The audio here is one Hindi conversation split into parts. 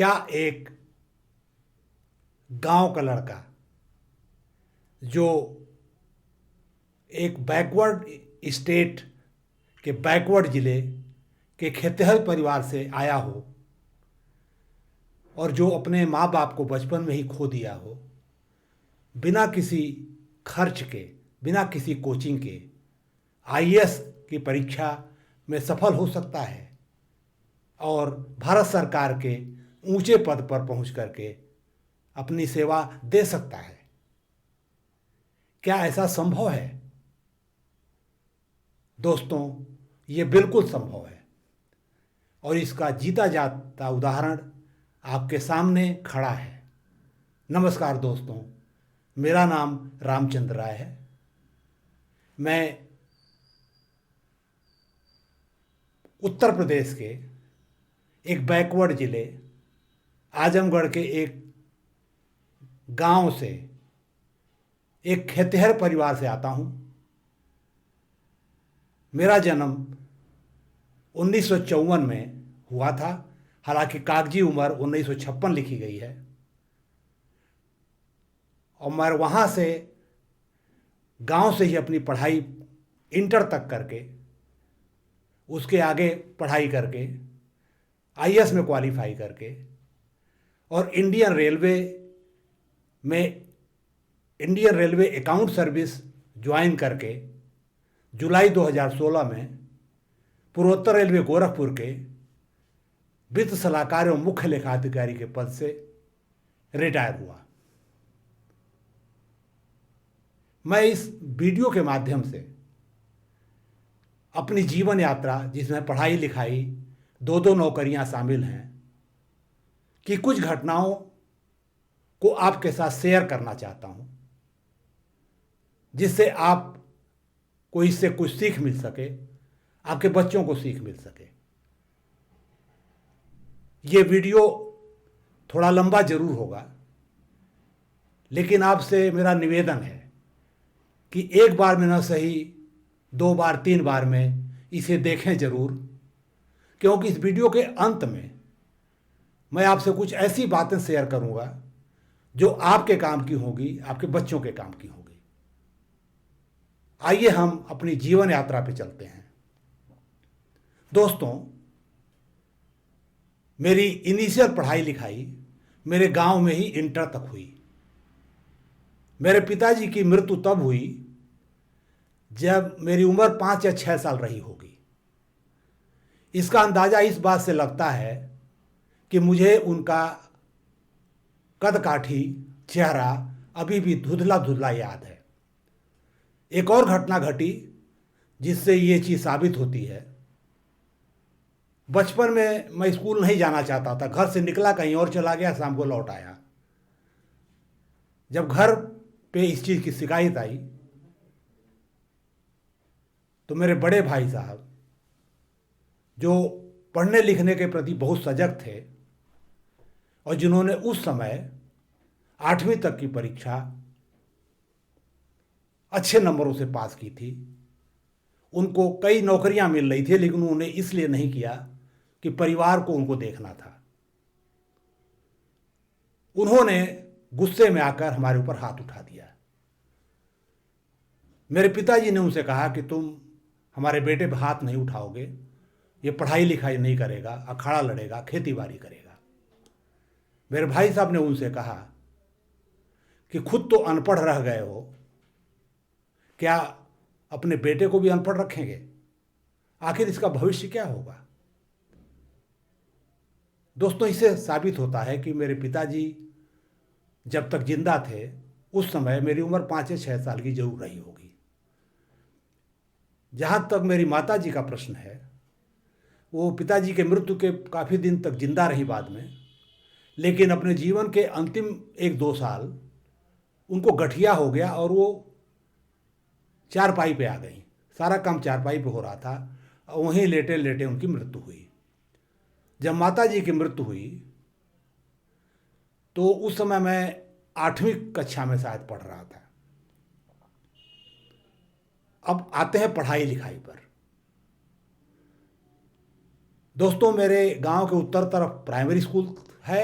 क्या एक गांव का लड़का जो एक बैकवर्ड स्टेट के बैकवर्ड जिले के खेतिहर परिवार से आया हो और जो अपने माँ बाप को बचपन में ही खो दिया हो, बिना किसी खर्च के, बिना किसी कोचिंग के आईएएस की परीक्षा में सफल हो सकता है और भारत सरकार के ऊंचे पद पर पहुंच करके अपनी सेवा दे सकता है? क्या ऐसा संभव है? दोस्तों, ये बिल्कुल संभव है और इसका जीता जागता उदाहरण आपके सामने खड़ा है। नमस्कार दोस्तों, मेरा नाम रामचंद्र राय है। मैं उत्तर प्रदेश के एक बैकवर्ड जिले आजमगढ़ के एक गांव से, एक खेतिहर परिवार से आता हूं। मेरा जन्म 1954 में हुआ था, हालांकि कागजी उम्र 1956 लिखी गई है। और मैं वहाँ से गांव से ही अपनी पढ़ाई इंटर तक करके, उसके आगे पढ़ाई करके आईएएस में क्वालिफाई करके और Indian railway account service join करके जुलाई 2016 में पूर्वोत्तर रेलवे गोरखपुर के वित्त सलाहकार एवं मुख्य लेखाधिकारी के पद से रिटायर हुआ। मैं इस वीडियो के माध्यम से अपनी जीवन यात्रा, जिसमें पढ़ाई लिखाई, दो नौकरियां शामिल हैं, कि कुछ घटनाओं को आपके साथ शेयर करना चाहता हूं, जिससे आपको इससे कुछ सीख मिल सके, आपके बच्चों को सीख मिल सके। ये वीडियो थोड़ा लंबा जरूर होगा, लेकिन आपसे मेरा निवेदन है कि एक बार में न सही, 2 बार 3 बार में इसे देखें जरूर, क्योंकि इस वीडियो के अंत में मैं आपसे कुछ ऐसी बातें शेयर करूंगा जो आपके काम की होगी, आपके बच्चों के काम की होगी। आइए हम अपनी जीवन यात्रा पे चलते हैं। दोस्तों, मेरी इनिशियल पढ़ाई लिखाई मेरे गांव में ही इंटर तक हुई। मेरे पिताजी की मृत्यु तब हुई जब मेरी उम्र 5 या 6 साल रही होगी। इसका अंदाजा इस बात से लगता है कि मुझे उनका कदकाठी चेहरा अभी भी धुंधला धुंधला याद है। एक और घटना घटी जिससे ये चीज़ साबित होती है। बचपन में मैं स्कूल नहीं जाना चाहता था, घर से निकला कहीं और चला गया, शाम को लौट आया। जब घर पे इस चीज़ की शिकायत आई तो मेरे बड़े भाई साहब, जो पढ़ने लिखने के प्रति बहुत सजग थे और जिन्होंने उस समय 8वीं तक की परीक्षा अच्छे नंबरों से पास की थी, उनको कई नौकरियां मिल रही थी, लेकिन उन्होंने इसलिए नहीं किया कि परिवार को उनको देखना था। उन्होंने गुस्से में आकर हमारे ऊपर हाथ उठा दिया। मेरे पिताजी ने उनसे कहा कि तुम हमारे बेटे पर हाथ नहीं उठाओगे, ये पढ़ाई लिखाई नहीं करेगा, अखाड़ा लड़ेगा, खेती बाड़ी करेगा। मेरे भाई साहब ने उनसे कहा कि खुद तो अनपढ़ रह गए हो, क्या अपने बेटे को भी अनपढ़ रखेंगे? आखिर इसका भविष्य क्या होगा? दोस्तों, इससे साबित होता है कि मेरे पिताजी जब तक जिंदा थे उस समय मेरी उम्र 5 या 6 साल की जरूर रही होगी। जहाँ तक मेरी माता जी का प्रश्न है, वो पिताजी के मृत्यु के काफ़ी दिन तक जिंदा रही बाद में, लेकिन अपने जीवन के अंतिम 1-2 साल उनको गठिया हो गया और वो चारपाई पे आ गई। सारा काम चारपाई पे हो रहा था और वहीं लेटे लेटे उनकी मृत्यु हुई। जब माता जी की मृत्यु हुई तो उस समय मैं 8वीं कक्षा में शायद पढ़ रहा था। अब आते हैं पढ़ाई लिखाई पर। दोस्तों, मेरे गांव के उत्तर तरफ प्राइमरी स्कूल है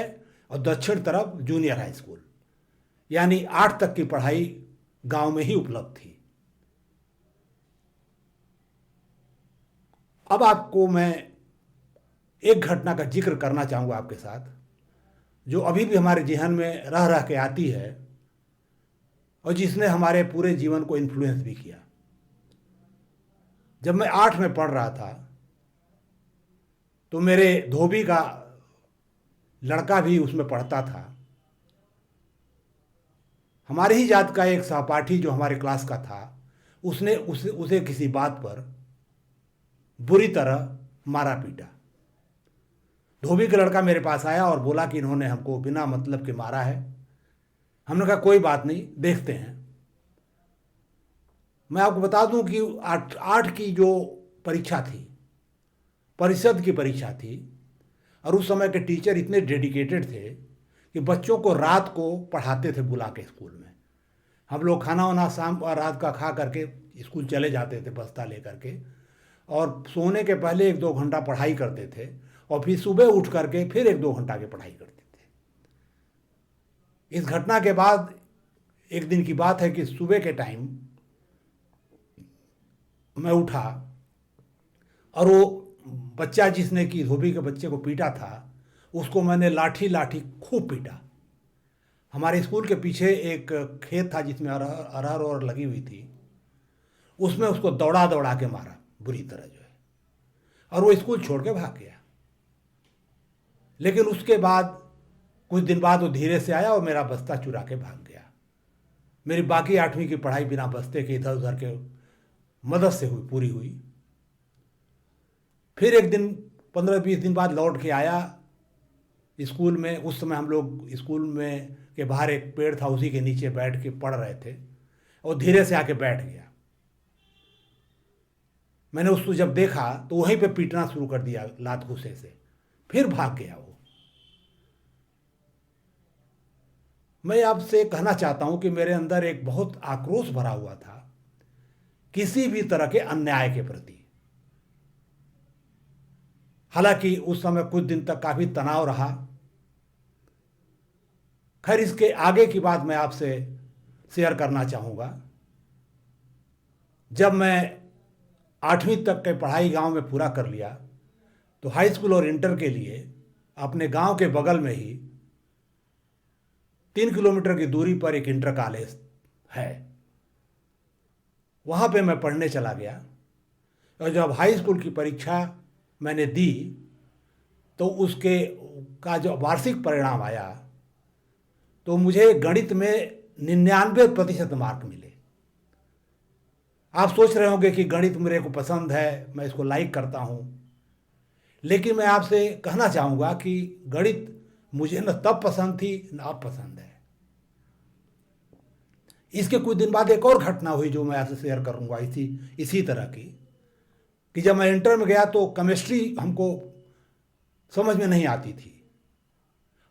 और दक्षिण तरफ जूनियर हाई स्कूल, यानी 8 तक की पढ़ाई गांव में ही उपलब्ध थी। अब आपको मैं एक घटना का जिक्र करना चाहूँगा आपके साथ, जो अभी भी हमारे जेहन में रह रह के आती है और जिसने हमारे पूरे जीवन को इन्फ्लुएंस भी किया। जब मैं 8 में पढ़ रहा था तो मेरे धोबी का लड़का भी उसमें पढ़ता था। हमारे ही जात का एक सहपाठी जो हमारे क्लास का था, उसने उसे किसी बात पर बुरी तरह मारा पीटा। धोबी का लड़का मेरे पास आया और बोला कि इन्होंने हमको बिना मतलब के मारा है। हमने कहा कोई बात नहीं, देखते हैं। मैं आपको बता दूं कि 8 की जो परीक्षा थी, परिषद की परीक्षा थी, और उस समय के टीचर इतने डेडिकेटेड थे कि बच्चों को रात को पढ़ाते थे बुला के स्कूल में। हम लोग खाना वाना शाम और रात का खा करके स्कूल चले जाते थे बस्ता लेकर के, और सोने के पहले 1-2 घंटा पढ़ाई करते थे और फिर सुबह उठ करके फिर 1-2 घंटा की पढ़ाई करते थे। इस घटना के बाद एक दिन की बात है कि सुबह के टाइम मैं उठा और वो बच्चा जिसने कि धोबी के बच्चे को पीटा था, उसको मैंने लाठी लाठी खूब पीटा। हमारे स्कूल के पीछे एक खेत था जिसमें अरहर और लगी हुई थी, उसमें उसको दौड़ा दौड़ा के मारा बुरी तरह जो है, और वो स्कूल छोड़ के भाग गया। लेकिन उसके बाद कुछ दिन बाद वो धीरे से आया और मेरा बस्ता चुरा के भाग गया। मेरी बाकी 8वीं की पढ़ाई बिना बस्ते के इधर उधर के मदद से पूरी हुई। फिर एक दिन 15-20 दिन बाद लौट के आया स्कूल में। उस समय हम लोग स्कूल में के बाहर एक पेड़ था, उसी के नीचे बैठ के पढ़ रहे थे, और धीरे से आके बैठ गया। मैंने उसको जब देखा तो वहीं पे पीटना शुरू कर दिया लात घुसे से, फिर भाग गया वो। मैं आपसे कहना चाहता हूं कि मेरे अंदर एक बहुत आक्रोश भरा हुआ था किसी भी तरह के अन्याय के प्रति। हालांकि उस समय कुछ दिन तक काफी तनाव रहा। खैर, इसके आगे की बात मैं आपसे शेयर करना चाहूंगा। जब मैं 8वीं तक की पढ़ाई गांव में पूरा कर लिया तो हाई स्कूल और इंटर के लिए अपने गांव के बगल में ही 3 किलोमीटर की दूरी पर एक इंटर कॉलेज है, वहां पे मैं पढ़ने चला गया। और जब हाई स्कूल की परीक्षा मैंने दी तो उसके का जो वार्षिक परिणाम आया तो मुझे गणित में 99% मार्क मिले। आप सोच रहे होंगे कि गणित मेरे को पसंद है, मैं इसको लाइक करता हूं, लेकिन मैं आपसे कहना चाहूंगा कि गणित मुझे न तब पसंद थी न अब पसंद है। इसके कुछ दिन बाद एक और घटना हुई जो मैं आपसे शेयर करूंगा इसी तरह की, कि जब मैं इंटर में गया तो केमिस्ट्री हमको समझ में नहीं आती थी,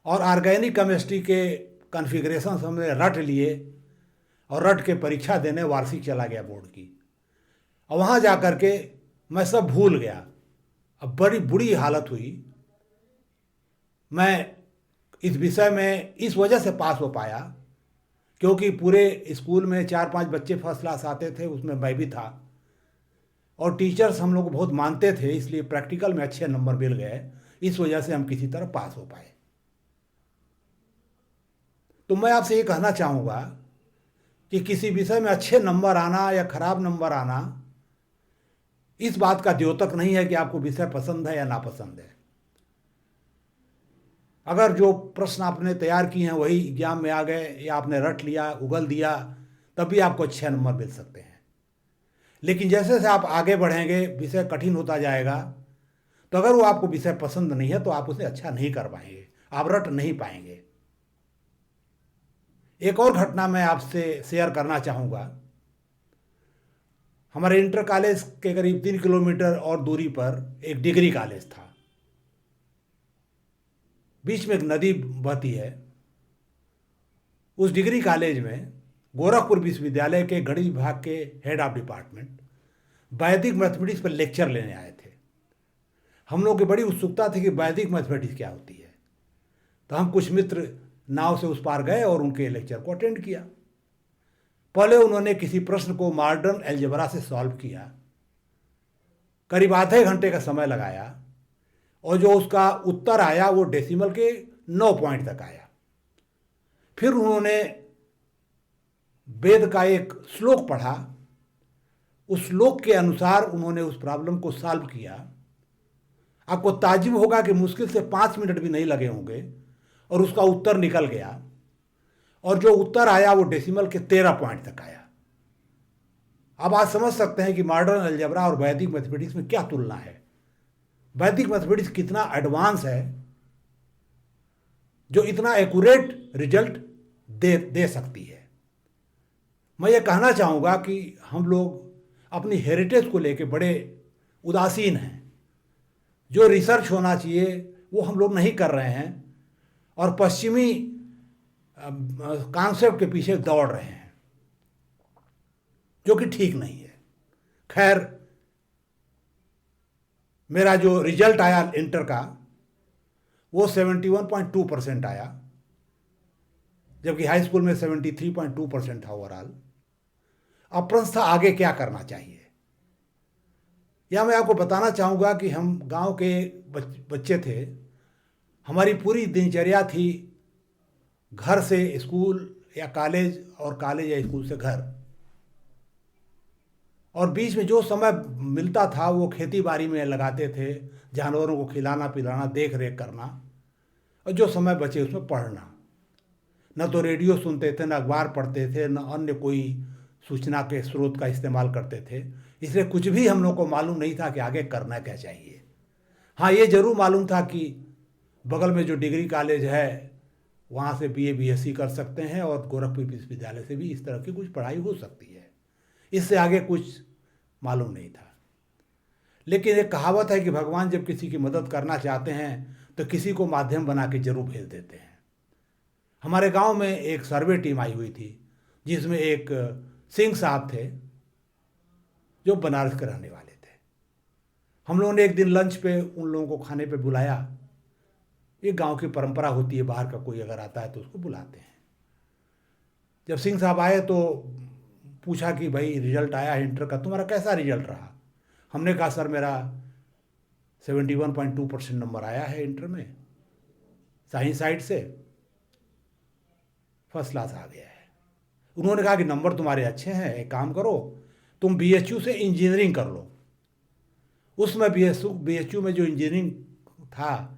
और ऑर्गेनिक केमिस्ट्री के कॉन्फ़िगरेशन हमने रट लिए और रट के परीक्षा देने वार्षिक चला गया बोर्ड की, और वहाँ जा कर के मैं सब भूल गया। अब बड़ी बुरी हालत हुई। मैं इस विषय में इस वजह से पास हो पाया क्योंकि पूरे स्कूल में 4-5 बच्चे फर्स्ट क्लास आते थे, उसमें मैं भी था, और टीचर्स हम लोग को बहुत मानते थे, इसलिए प्रैक्टिकल में अच्छे नंबर मिल गए। इस वजह से हम किसी तरह पास हो पाए। तो मैं आपसे ये कहना चाहूँगा कि किसी विषय में अच्छे नंबर आना या खराब नंबर आना इस बात का द्योतक नहीं है कि आपको विषय पसंद है या नापसंद है। अगर जो प्रश्न आपने तैयार किए हैं वही एग्जाम में आ गए या आपने रट लिया, उगल दिया, तब भी आपको अच्छे नंबर मिल सकते हैं। लेकिन जैसे जैसे आप आगे बढ़ेंगे, विषय कठिन होता जाएगा, तो अगर वो आपको विषय पसंद नहीं है तो आप उसे अच्छा नहीं कर पाएंगे, आप रट नहीं पाएंगे। एक और घटना मैं आपसे शेयर करना चाहूँगा। हमारे इंटर कॉलेज के करीब 3 किलोमीटर और दूरी पर एक डिग्री कॉलेज था। बीच में एक नदी बहती है। उस डिग्री कॉलेज में गोरखपुर विश्वविद्यालय के गणित विभाग के हेड ऑफ डिपार्टमेंट वैदिक मैथमेटिक्स पर लेक्चर लेने आए थे। हम लोगों की बड़ी उत्सुकता थी कि वैदिक मैथमेटिक्स क्या होती है। तो हम कुछ मित्र नाव से उस पार गए और उनके लेक्चर को अटेंड किया। पहले उन्होंने किसी प्रश्न को मॉडर्न अलजेब्रा से सॉल्व किया, करीब आधे घंटे का समय लगाया, और जो उसका उत्तर आया वो डेसिमल के 9 पॉइंट तक आया। फिर उन्होंने वेद का एक श्लोक पढ़ा, उस श्लोक के अनुसार उन्होंने उस प्रॉब्लम को सॉल्व किया। आपको ताज्जुब होगा कि मुश्किल से 5 मिनट भी नहीं लगे होंगे और उसका उत्तर निकल गया, और जो उत्तर आया वो डेसिमल के 13 पॉइंट तक आया। अब आप समझ सकते हैं कि मॉडर्न अलजेब्रा और वैदिक मैथमेटिक्स में क्या तुलना है। वैदिक मैथमेटिक्स कितना एडवांस है जो इतना एक्यूरेट रिजल्ट दे सकती है। मैं ये कहना चाहूँगा कि हम लोग अपनी हेरिटेज को लेके बड़े उदासीन हैं। जो रिसर्च होना चाहिए वो हम लोग नहीं कर रहे हैं और पश्चिमी कॉन्सेप्ट के पीछे दौड़ रहे हैं, जो कि ठीक नहीं है। खैर, मेरा जो रिजल्ट आया इंटर का वो 71.2% आया, जबकि हाई स्कूल में 73.2% था ओवरऑल। अब प्रश्न था आगे क्या करना चाहिए। या मैं आपको बताना चाहूँगा कि हम गांव के बच्चे थे। हमारी पूरी दिनचर्या थी घर से स्कूल या कॉलेज और कॉलेज या स्कूल से घर, और बीच में जो समय मिलता था वो खेती बाड़ी में लगाते थे, जानवरों को खिलाना पिलाना, देख रेख करना, और जो समय बचे उसमें पढ़ना। न तो रेडियो सुनते थे, न अखबार पढ़ते थे, न अन्य कोई सूचना के स्रोत का इस्तेमाल करते थे। इसलिए कुछ भी हम लोग को मालूम नहीं था कि आगे करना क्या चाहिए। हाँ, ये जरूर मालूम था कि बगल में जो डिग्री कॉलेज है वहाँ से बीए बीएससी कर सकते हैं, और गोरखपुर विश्वविद्यालय से भी इस तरह की कुछ पढ़ाई हो सकती है। इससे आगे कुछ मालूम नहीं था। लेकिन एक कहावत है कि भगवान जब किसी की मदद करना चाहते हैं तो किसी को माध्यम बना के जरूर भेज देते हैं। हमारे गांव में एक सर्वे टीम आई हुई थी जिसमें एक सिंह साहब थे जो बनारस के रहने वाले थे। हम लोगों ने एक दिन लंच पे उन लोगों को खाने पे बुलाया। ये गांव की परंपरा होती है, बाहर का कोई अगर आता है तो उसको बुलाते हैं। जब सिंह साहब आए तो पूछा कि भाई रिजल्ट आया है इंटर का, तुम्हारा कैसा रिजल्ट रहा। हमने कहा सर मेरा 71.2% नंबर आया है इंटर में, साइंस साइड से फर्स्ट क्लास आ गया है। उन्होंने कहा कि नंबर तुम्हारे अच्छे हैं, एक काम करो तुम बीएचयू से इंजीनियरिंग कर लो। उसमें बीएचयू में जो इंजीनियरिंग था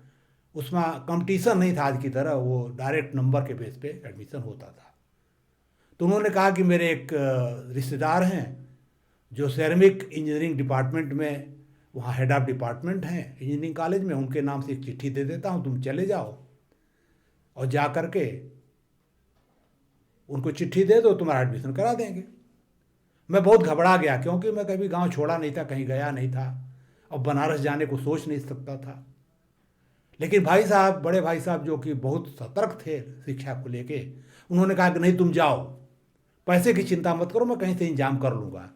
उसमें कंपटीशन नहीं था आज की तरह, वो डायरेक्ट नंबर के बेस पे एडमिशन होता था। तो उन्होंने कहा कि मेरे एक रिश्तेदार हैं जो सेरेमिक इंजीनियरिंग डिपार्टमेंट में वहाँ हेड ऑफ डिपार्टमेंट हैं इंजीनियरिंग कॉलेज में, उनके नाम से एक चिट्ठी दे देता हूँ, तुम चले जाओ और जा कर के उनको चिट्ठी दे दो, तुम्हारा एडमिशन करा देंगे। मैं बहुत घबरा गया क्योंकि मैं कभी गांव छोड़ा नहीं था, कहीं गया नहीं था और बनारस जाने को सोच नहीं सकता था। लेकिन भाई साहब, बड़े भाई साहब जो कि बहुत सतर्क थे शिक्षा को लेके, उन्होंने कहा कि नहीं तुम जाओ, पैसे की चिंता मत करो, मैं कहीं से इंतजाम कर लूँगा।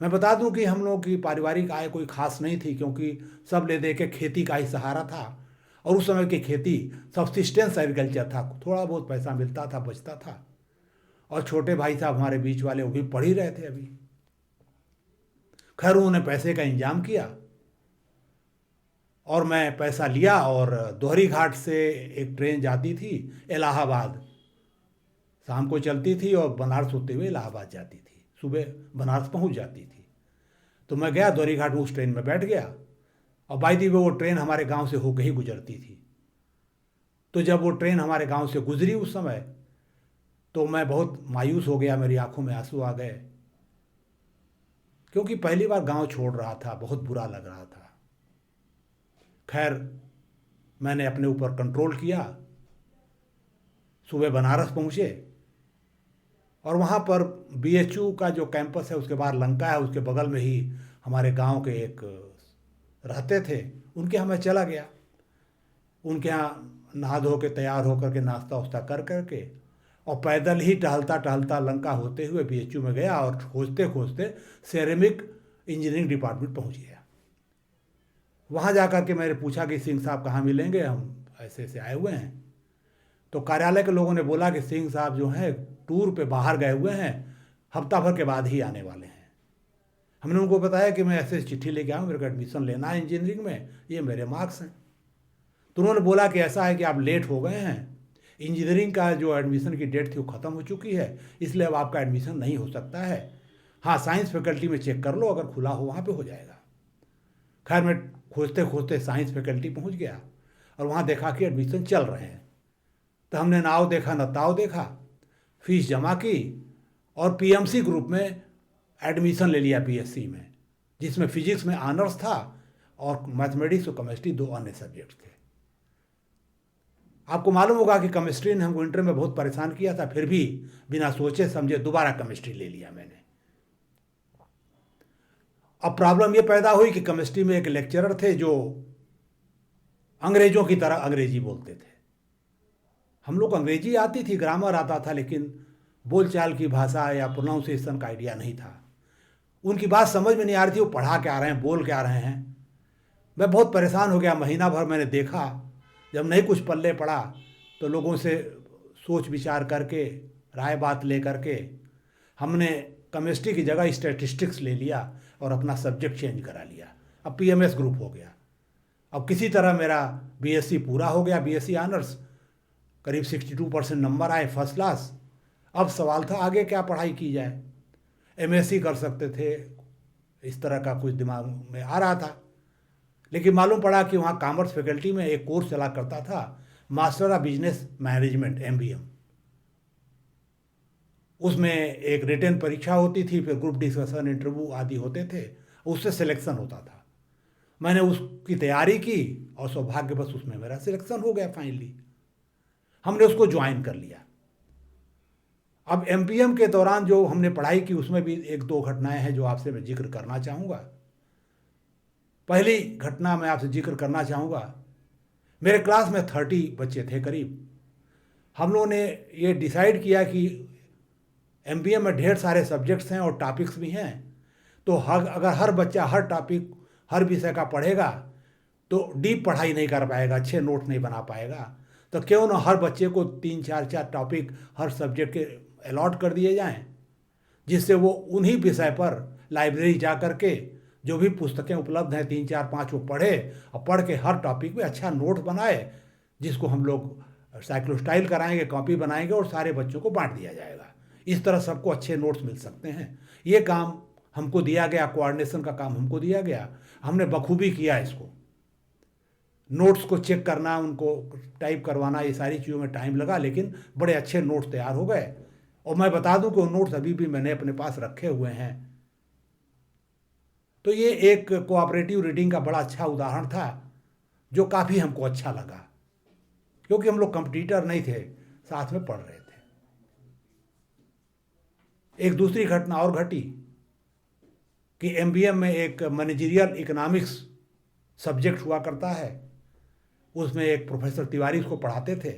मैं बता दूं कि हम लोगों की पारिवारिक आय कोई खास नहीं थी क्योंकि सब ले दे के खेती का ही सहारा था, और उस समय की खेती सब्सिस्टेंस एग्रीकल्चर था, थोड़ा बहुत पैसा मिलता था, बचता था। और छोटे भाई साहब हमारे बीच वाले वो भी पढ़ ही रहे थे अभी। खैर उन्होंने पैसे का इंतजाम किया और मैं पैसा लिया, और दोहरी घाट से एक ट्रेन जाती थी इलाहाबाद, शाम को चलती थी और बनारस होते हुए इलाहाबाद जाती थी, सुबह बनारस पहुंच जाती थी। तो मैं गया दोहरी घाट में, उस ट्रेन में बैठ गया, और बाई दी वो ट्रेन हमारे गांव से होकर ही गुजरती थी। तो जब वो ट्रेन हमारे गांव से गुजरी उस समय, तो मैं बहुत मायूस हो गया, मेरी आंखों में आंसू आ गए, क्योंकि पहली बार गांव छोड़ रहा था, बहुत बुरा लग रहा था। खैर मैंने अपने ऊपर कंट्रोल किया, सुबह बनारस पहुंचे, और वहाँ पर बीएचयू का जो कैंपस है उसके बाहर लंका है, उसके बगल में ही हमारे गांव के एक रहते थे, उनके यहाँ मैं चला गया। उनके यहाँ नहा धो के तैयार होकर के नाश्ता वास्ता कर करके और पैदल ही टहलता टहलता लंका होते हुए बीएचयू में गया, और खोजते खोजते सेरेमिक इंजीनियरिंग डिपार्टमेंट पहुँच गया। वहाँ जा कर के मैंने पूछा कि सिंह साहब कहाँ मिलेंगे, हम ऐसे ऐसे आए हुए हैं। तो कार्यालय के लोगों ने बोला कि सिंह साहब जो हैं टूर पे बाहर गए हुए हैं, हफ्ता भर के बाद ही आने वाले हैं। हमने उनको बताया कि मैं ऐसे चिट्ठी लेके आऊँ, मेरे को एडमिशन लेना है इंजीनियरिंग में, ये मेरे मार्क्स हैं। तो उन्होंने बोला कि ऐसा है कि आप लेट हो गए हैं, इंजीनियरिंग का जो एडमिशन की डेट थी वो ख़त्म हो चुकी है, इसलिए अब आपका एडमिशन नहीं हो सकता है। हाँ, साइंस फैकल्टी में चेक कर लो, अगर खुला हो वहाँ पे हो जाएगा। खैर मैं खोजते खोजते साइंस फैकल्टी पहुँच गया और वहाँ देखा कि एडमिशन चल रहे हैं। तो हमने नाव देखा न ताव देखा, फीस जमा की और पीएमसी ग्रुप में एडमिशन ले लिया बीएससी में, जिसमें फिजिक्स में ऑनर्स था और मैथमेटिक्स और केमिस्ट्री 2 अन्य सब्जेक्ट थे। आपको मालूम होगा कि केमिस्ट्री ने हमको इंटर में बहुत परेशान किया था, फिर भी बिना सोचे समझे दोबारा केमिस्ट्री ले लिया मैंने। अब प्रॉब्लम ये पैदा हुई कि केमिस्ट्री में एक लेक्चरर थे जो अंग्रेजों की तरह अंग्रेजी बोलते थे। हम लोग को अंग्रेजी आती थी, ग्रामर आता था, लेकिन बोलचाल की भाषा या प्रोनाउंसिएशन का आइडिया नहीं था। उनकी बात समझ में नहीं आ रही थी, वो पढ़ा क्या रहे हैं, बोल क्या रहे हैं। मैं बहुत परेशान हो गया। महीना भर मैंने देखा, जब नहीं कुछ पल्ले पड़ा तो लोगों से सोच विचार करके, राय बात ले करके हमने केमिस्ट्री की जगह स्टैटिस्टिक्स ले लिया और अपना सब्जेक्ट चेंज करा लिया। अब पीएमएस ग्रुप हो गया। अब किसी तरह मेरा बीएससी पूरा हो गया, बीएससी ऑनर्स, करीब 62% नंबर आए, फर्स्ट क्लास। अब सवाल था आगे क्या पढ़ाई की जाए। एमएससी कर सकते थे, इस तरह का कुछ दिमाग में आ रहा था। लेकिन मालूम पड़ा कि वहाँ कॉमर्स फैकल्टी में एक कोर्स चला करता था, master of business management, MBM. उसमें एक रिटन परीक्षा होती थी, फिर ग्रुप डिस्कशन, इंटरव्यू आदि होते थे, उससे सिलेक्शन होता था। मैंने उसकी तैयारी की और सौभाग्यवश उसमें मेरा सिलेक्शन हो गया फाइनली। हमने उसको ज्वाइन कर लिया। अब एमपीएम के दौरान जो हमने पढ़ाई की उसमें भी 1-2 घटनाएं हैं जो आपसे मैं जिक्र करना चाहूँगा। पहली घटना मैं आपसे जिक्र करना चाहूँगा, मेरे क्लास में 30 बच्चे थे करीब। हम लोगों ने ये डिसाइड किया कि एमपीएम में ढेर सारे सब्जेक्ट्स हैं और टॉपिक्स भी हैं, तो अगर हर बच्चा हर टॉपिक, हर विषय का पढ़ेगा तो डीप पढ़ाई नहीं कर पाएगा, अच्छे नोट नहीं बना पाएगा। तो क्यों ना हर बच्चे को 3-4 टॉपिक हर सब्जेक्ट के अलॉट कर दिए जाएं, जिससे वो उन्हीं विषय पर लाइब्रेरी जा कर के जो भी पुस्तकें उपलब्ध हैं 3-4-5 वो पढ़े और पढ़ के हर टॉपिक में अच्छा नोट बनाए, जिसको हम लोग साइक्लोस्टाइल कराएंगे, कॉपी बनाएंगे और सारे बच्चों को बांट दिया जाएगा। इस तरह सबको अच्छे नोट्स मिल सकते हैं। ये काम हमको दिया गया, कोऑर्डिनेशन का काम हमको दिया गया। हमने बखूबी किया इसको। नोट्स को चेक करना, उनको टाइप करवाना, ये सारी चीज़ों में टाइम लगा, लेकिन बड़े अच्छे नोट्स तैयार हो गए। और मैं बता दूं कि वो नोट्स अभी भी मैंने अपने पास रखे हुए हैं। तो ये एक कोऑपरेटिव रीडिंग का बड़ा अच्छा उदाहरण था जो काफ़ी हमको अच्छा लगा, क्योंकि हम लोग कंपटीटर नहीं थे, साथ में पढ़ रहे थे। एक दूसरी घटना और घटी कि एमबीएम में एक मैनेजरियल इकोनॉमिक्स सब्जेक्ट हुआ करता है। उसमें एक प्रोफेसर तिवारी उसको पढ़ाते थे।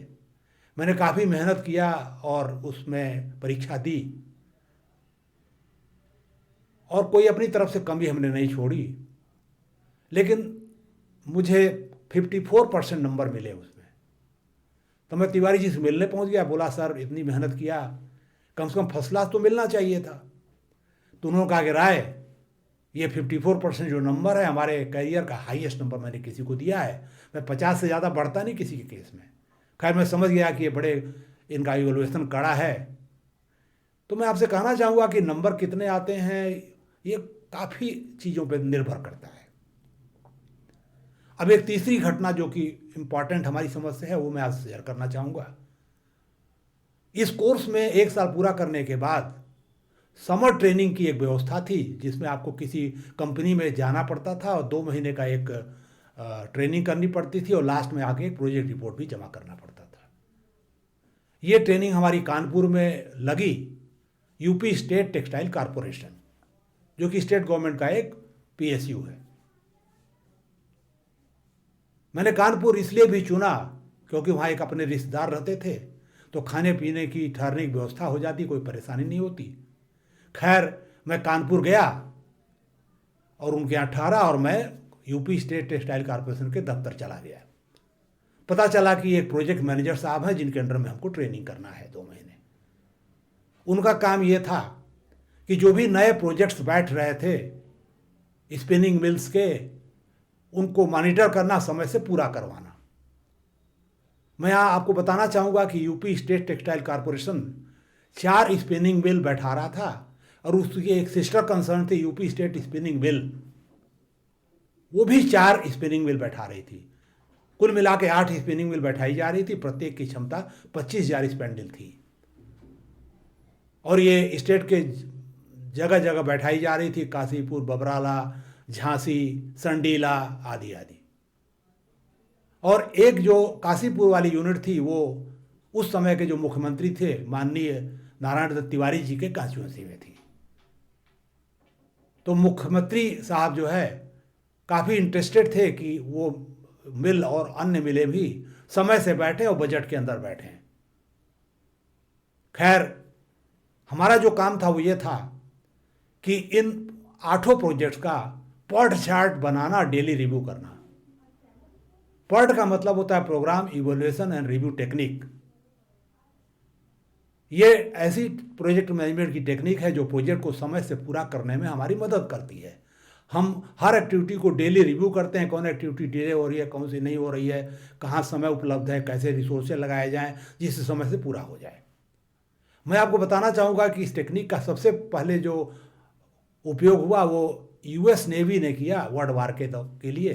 मैंने काफ़ी मेहनत किया और उसमें परीक्षा दी और कोई अपनी तरफ से कमी हमने नहीं छोड़ी, लेकिन मुझे 54% नंबर मिले उसमें। तो मैं तिवारी जी से मिलने पहुंच गया, बोला सर इतनी मेहनत किया, कम से कम फर्स्ट क्लास तो मिलना चाहिए था। तो उन्होंने कहा कि राय, ये 54% जो नंबर है हमारे करियर का हाईएस्ट नंबर मैंने किसी को दिया है। मैं 50 से ज़्यादा बढ़ता नहीं किसी के केस में। खैर मैं समझ गया कि ये बड़े, इनका इवैल्यूएशन कड़ा है। तो मैं आपसे कहना चाहूँगा कि नंबर कितने आते हैं ये काफ़ी चीज़ों पर निर्भर करता है। अब एक तीसरी घटना जो कि इम्पॉर्टेंट हमारी समझ से है वो मैं आपसे शेयर करना चाहूँगा। इस कोर्स में 1 साल पूरा करने के बाद समर ट्रेनिंग की एक व्यवस्था थी, जिसमें आपको किसी कंपनी में जाना पड़ता था और 2 महीने का एक ट्रेनिंग करनी पड़ती थी और लास्ट में आके एक प्रोजेक्ट रिपोर्ट भी जमा करना पड़ता था। ये ट्रेनिंग हमारी कानपुर में लगी, यूपी स्टेट टेक्सटाइल कारपोरेशन, जो कि स्टेट गवर्नमेंट का एक पीएसयू है। मैंने कानपुर इसलिए भी चुना क्योंकि वहाँ एक अपने रिश्तेदार रहते थे, तो खाने पीने की, ठहरने की व्यवस्था हो जाती, कोई परेशानी नहीं होती। खैर मैं कानपुर गया और उनके यहाँ ठहरा और मैं यूपी स्टेट टेक्सटाइल कॉरपोरेशन के दफ्तर चला गया। पता चला कि एक प्रोजेक्ट मैनेजर साहब हैं जिनके अंडर में हमको ट्रेनिंग करना है 2 महीने। उनका काम ये था कि जो भी नए प्रोजेक्ट्स बैठ रहे थे स्पिनिंग मिल्स के, उनको मॉनिटर करना, समय से पूरा करवाना। मैं यहाँ आपको बताना चाहूँगा कि UP state textile corporation 4 spinning mill बैठा रहा था और उसकी एक सिस्टर कंसर्न थी यूपी स्टेट स्पिनिंग मिल, वो भी 4 स्पिनिंग मिल बैठा रही थी। कुल मिला के 8 स्पिनिंग मिल बैठाई जा रही थी, प्रत्येक की क्षमता 25,000 स्पेंडल थी और ये स्टेट के जगह जगह बैठाई जा रही थी, काशीपुर, बबराला, झांसी, संडीला आदि आदि। और एक जो काशीपुर वाली यूनिट थी वो उस समय के जो मुख्यमंत्री थे माननीय नारायण दत्त तिवारी जी के कॉन्स्टिट्यूएंसी में थी। तो मुख्यमंत्री साहब जो है काफ़ी इंटरेस्टेड थे कि वो मिल और अन्य मिलें भी समय से बैठे और बजट के अंदर बैठे। खैर, हमारा जो काम था वो ये था कि इन 8 प्रोजेक्ट्स का पर्ट चार्ट बनाना, डेली रिव्यू करना। पर्ट का मतलब होता है programme evolution and review technique. ये ऐसी प्रोजेक्ट मैनेजमेंट की टेक्निक है जो प्रोजेक्ट को समय से पूरा करने में हमारी मदद करती है। हम हर एक्टिविटी को डेली रिव्यू करते हैं, कौन एक्टिविटी डिले हो रही है, कौन सी नहीं हो रही है, कहाँ समय उपलब्ध है, कैसे रिसोर्सेज लगाए जाएं जिससे समय से पूरा हो जाए। मैं आपको बताना चाहूँगा कि इस टेक्निक का सबसे पहले जो उपयोग हुआ वो यूएस नेवी ने किया वर्ल्ड वार के लिए,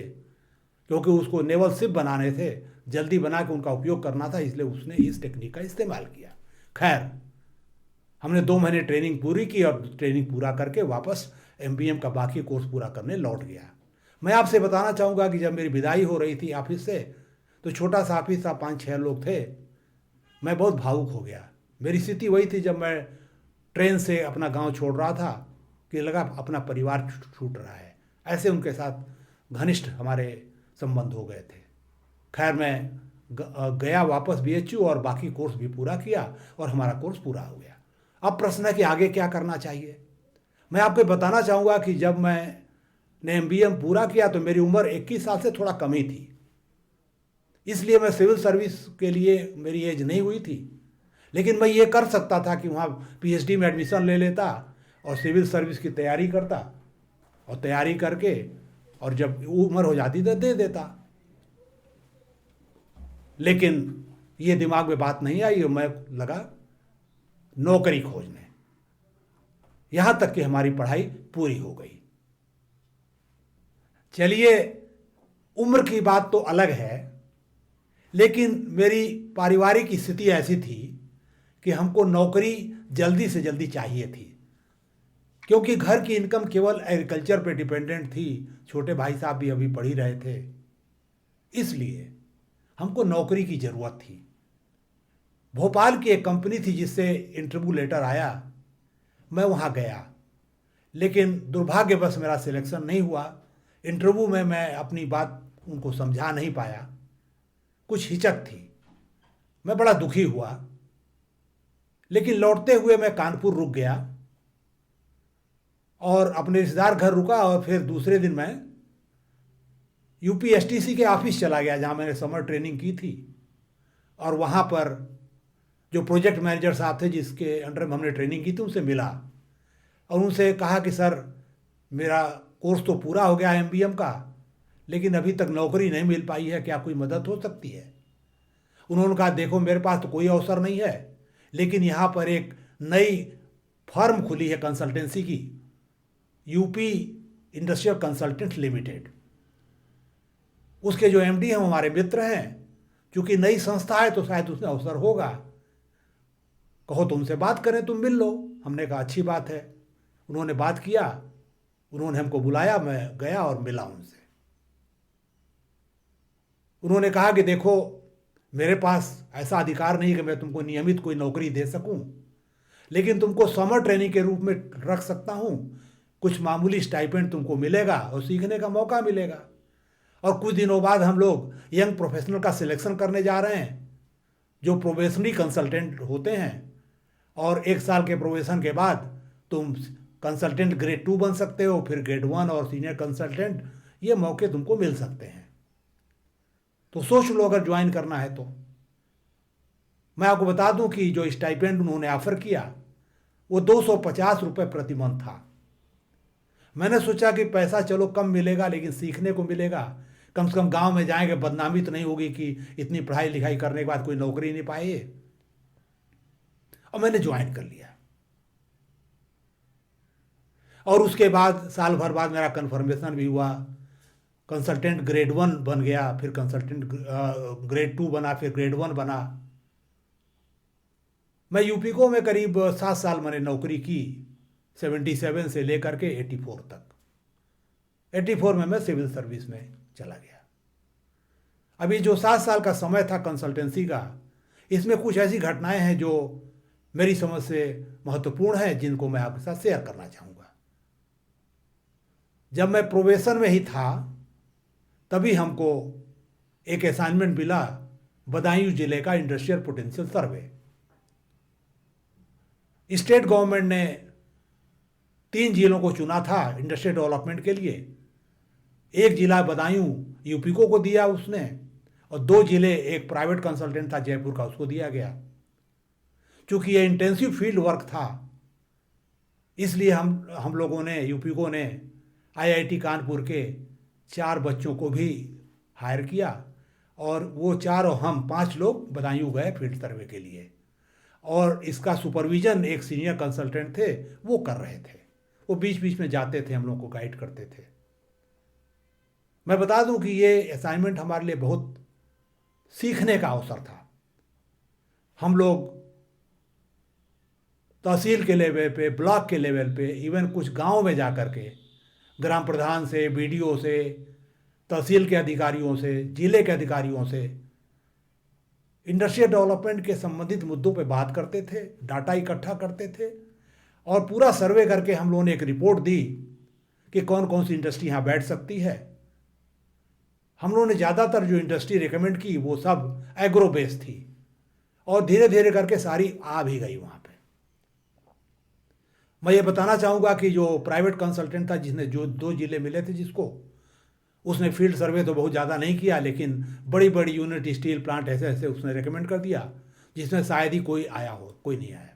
क्योंकि उसको नेवल शिप बनाने थे, जल्दी बना के उनका उपयोग करना था, इसलिए उसने इस टेक्निक का इस्तेमाल किया। खैर, हमने 2 महीने ट्रेनिंग पूरी की और ट्रेनिंग पूरा करके वापस एमबीएम का बाकी कोर्स पूरा करने लौट गया। मैं आपसे बताना चाहूँगा कि जब मेरी विदाई हो रही थी ऑफिस से, तो छोटा सा ऑफिस था, 5-6 लोग थे। मैं बहुत भावुक हो गया। मेरी स्थिति वही थी जब मैं ट्रेन से अपना गांव छोड़ रहा था कि लगा अपना परिवार छूट रहा है। ऐसे उनके साथ घनिष्ठ हमारे संबंध हो गए थे। खैर, मैं गया वापस बीएचयू और बाकी कोर्स भी पूरा किया और हमारा कोर्स पूरा हो गया। अब प्रश्न है कि आगे क्या करना चाहिए। मैं आपको बताना चाहूँगा कि जब मैंने एमबीएम पूरा किया तो मेरी उम्र 21 साल से थोड़ा कम ही थी, इसलिए मैं सिविल सर्विस के लिए मेरी एज नहीं हुई थी। लेकिन मैं ये कर सकता था कि वहाँ पीएचडी में एडमिशन ले लेता और सिविल सर्विस की तैयारी करता और तैयारी करके और जब उम्र हो जाती तो दे देता। लेकिन ये दिमाग में बात नहीं आई और मैं लगा नौकरी खोजने। यहाँ तक कि हमारी पढ़ाई पूरी हो गई। चलिए, उम्र की बात तो अलग है, लेकिन मेरी पारिवारिक स्थिति ऐसी थी कि हमको नौकरी जल्दी से जल्दी चाहिए थी, क्योंकि घर की इनकम केवल एग्रीकल्चर पे डिपेंडेंट थी। छोटे भाई साहब भी अभी पढ़ ही रहे थे, इसलिए हमको नौकरी की ज़रूरत थी। भोपाल की एक कंपनी थी जिससे इंटरव्यू लेटर आया, मैं वहाँ गया, लेकिन दुर्भाग्यवश मेरा सिलेक्शन नहीं हुआ। इंटरव्यू में मैं अपनी बात उनको समझा नहीं पाया, कुछ हिचक थी, मैं बड़ा दुखी हुआ। लेकिन लौटते हुए मैं कानपुर रुक गया और अपने रिश्तेदार घर रुका और फिर दूसरे दिन मैं यूपीएसटीसी के ऑफिस चला गया जहाँ मैंने समर ट्रेनिंग की थी। और वहाँ पर जो प्रोजेक्ट मैनेजर साहब थे जिसके अंडर में हमने ट्रेनिंग की थी उनसे मिला और उनसे कहा कि सर, मेरा कोर्स तो पूरा हो गया एमबीएम का, लेकिन अभी तक नौकरी नहीं मिल पाई है, क्या कोई मदद हो सकती है। उन्होंने कहा, देखो मेरे पास तो कोई अवसर नहीं है, लेकिन यहाँ पर एक नई फर्म खुली है कंसल्टेंसी की, यूपी इंडस्ट्रियल कंसल्टेंट लिमिटेड। उसके जो एमडी हैं हमारे मित्र हैं, क्योंकि नई संस्था है तो शायद उसमें अवसर होगा, कहो तो उनसे बात करें, तुम मिल लो। हमने कहा अच्छी बात है। उन्होंने बात किया, उन्होंने हमको बुलाया, मैं गया और मिला उनसे। उन्होंने कहा कि देखो, मेरे पास ऐसा अधिकार नहीं कि मैं तुमको नियमित कोई नौकरी दे सकूं, लेकिन तुमको समर ट्रेनिंग के रूप में रख सकता हूं, कुछ मामूली स्टाइपेंड तुमको मिलेगा और सीखने का मौका मिलेगा। और कुछ दिनों बाद हम लोग यंग प्रोफेशनल का सिलेक्शन करने जा रहे हैं, जो प्रोबेशनरी कंसल्टेंट होते हैं, और 1 साल के प्रोबेशन के बाद तुम कंसल्टेंट ग्रेड 2 बन सकते हो, फिर ग्रेड 1 और सीनियर कंसल्टेंट ये मौके तुमको मिल सकते हैं, तो सोच लो अगर ज्वाइन करना है तो। मैं आपको बता दूं कि जो स्टाइपेंड उन्होंने ऑफर किया वो 250 रुपये प्रति मंथ था। मैंने सोचा कि पैसा चलो कम मिलेगा लेकिन सीखने को मिलेगा, कम से कम गांव में जाएंगे, बदनामी तो नहीं होगी कि इतनी पढ़ाई लिखाई करने के बाद कोई नौकरी नहीं पाए। और मैंने ज्वाइन कर लिया और उसके बाद साल भर बाद मेरा कन्फर्मेशन भी हुआ। कंसल्टेंट ग्रेड 1 बन गया, फिर कंसल्टेंट ग्रेड 2 बना, फिर ग्रेड 1 बना। मैं यूपीको में करीब 7 साल मैंने नौकरी की, 77 से लेकर के 84 तक। 84 में मैं सिविल सर्विस में चला गया। अभी जो 7 साल का समय था कंसल्टेंसी का, इसमें कुछ ऐसी घटनाएं हैं जो मेरी समझ से महत्वपूर्ण हैं, जिनको मैं आपके साथ शेयर करना चाहूँगा। जब मैं प्रोबेशन में ही था तभी हमको एक असाइनमेंट मिला, बदायूं जिले का industrial potential survey. State government ने 3 जिलों को चुना था इंडस्ट्रियल डेवलपमेंट के लिए। एक जिला बदायूं यूपीको को दिया उसने, और 2 जिले, एक प्राइवेट कंसल्टेंट था जयपुर का, उसको दिया गया। चूंकि ये इंटेंसिव फील्ड वर्क था, इसलिए हम लोगों ने, यूपीको ने आईआईटी कानपुर के 4 बच्चों को भी हायर किया, और वो 4 और हम 5 लोग बदायूं गए फील्ड सर्वे के लिए। और इसका सुपरविजन एक सीनियर कंसल्टेंट थे, वो कर रहे थे। वो बीच बीच में जाते थे, हम लोग को गाइड करते थे। मैं बता दूं कि ये असाइनमेंट हमारे लिए बहुत सीखने का अवसर था। हम लोग तहसील के लेवल पे, ब्लॉक के लेवल पे, इवन कुछ गांव में जा कर के ग्राम प्रधान से, बीडीओ से, तहसील के अधिकारियों से, जिले के अधिकारियों से इंडस्ट्रियल डेवलपमेंट के संबंधित मुद्दों पे बात करते थे, डाटा इकट्ठा करते थे, और पूरा सर्वे करके हम लोगों ने एक रिपोर्ट दी कि कौन कौन सी इंडस्ट्री यहाँ बैठ सकती है। हम लोगों ने ज़्यादातर जो इंडस्ट्री रिकमेंड की वो सब एग्रो बेस्ड थी, और धीरे धीरे करके सारी आ भी गई वहाँ पे। मैं ये बताना चाहूँगा कि जो प्राइवेट कंसल्टेंट था, जिसने जो 2 जिले मिले थे जिसको, उसने फील्ड सर्वे तो बहुत ज़्यादा नहीं किया, लेकिन बड़ी बड़ी यूनिट, स्टील प्लांट ऐसे ऐसे उसने रेकमेंड कर दिया, जिसमें शायद ही कोई आया हो, कोई नहीं आया।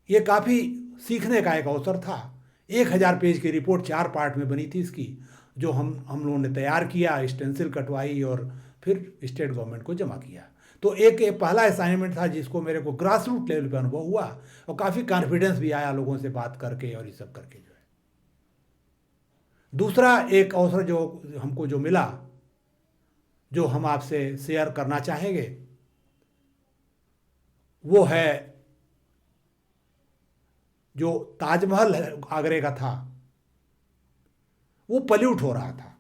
ये काफ़ी सीखने का एक अवसर था। 1000 पेज की रिपोर्ट 4 पार्ट में बनी थी इसकी, जो हम लोगों ने तैयार किया, स्टेंसिल कटवाई और फिर स्टेट गवर्नमेंट को जमा किया। तो एक पहला असाइनमेंट था जिसको मेरे को ग्रास रूट लेवल पर अनुभव हुआ, और काफ़ी कॉन्फिडेंस भी आया लोगों से बात करके और ये सब करके। जो है दूसरा एक अवसर जो हमको जो मिला, जो हम आपसे शेयर करना चाहेंगे, वो है जो ताजमहल आगरे का था, वो पल्यूट हो रहा था।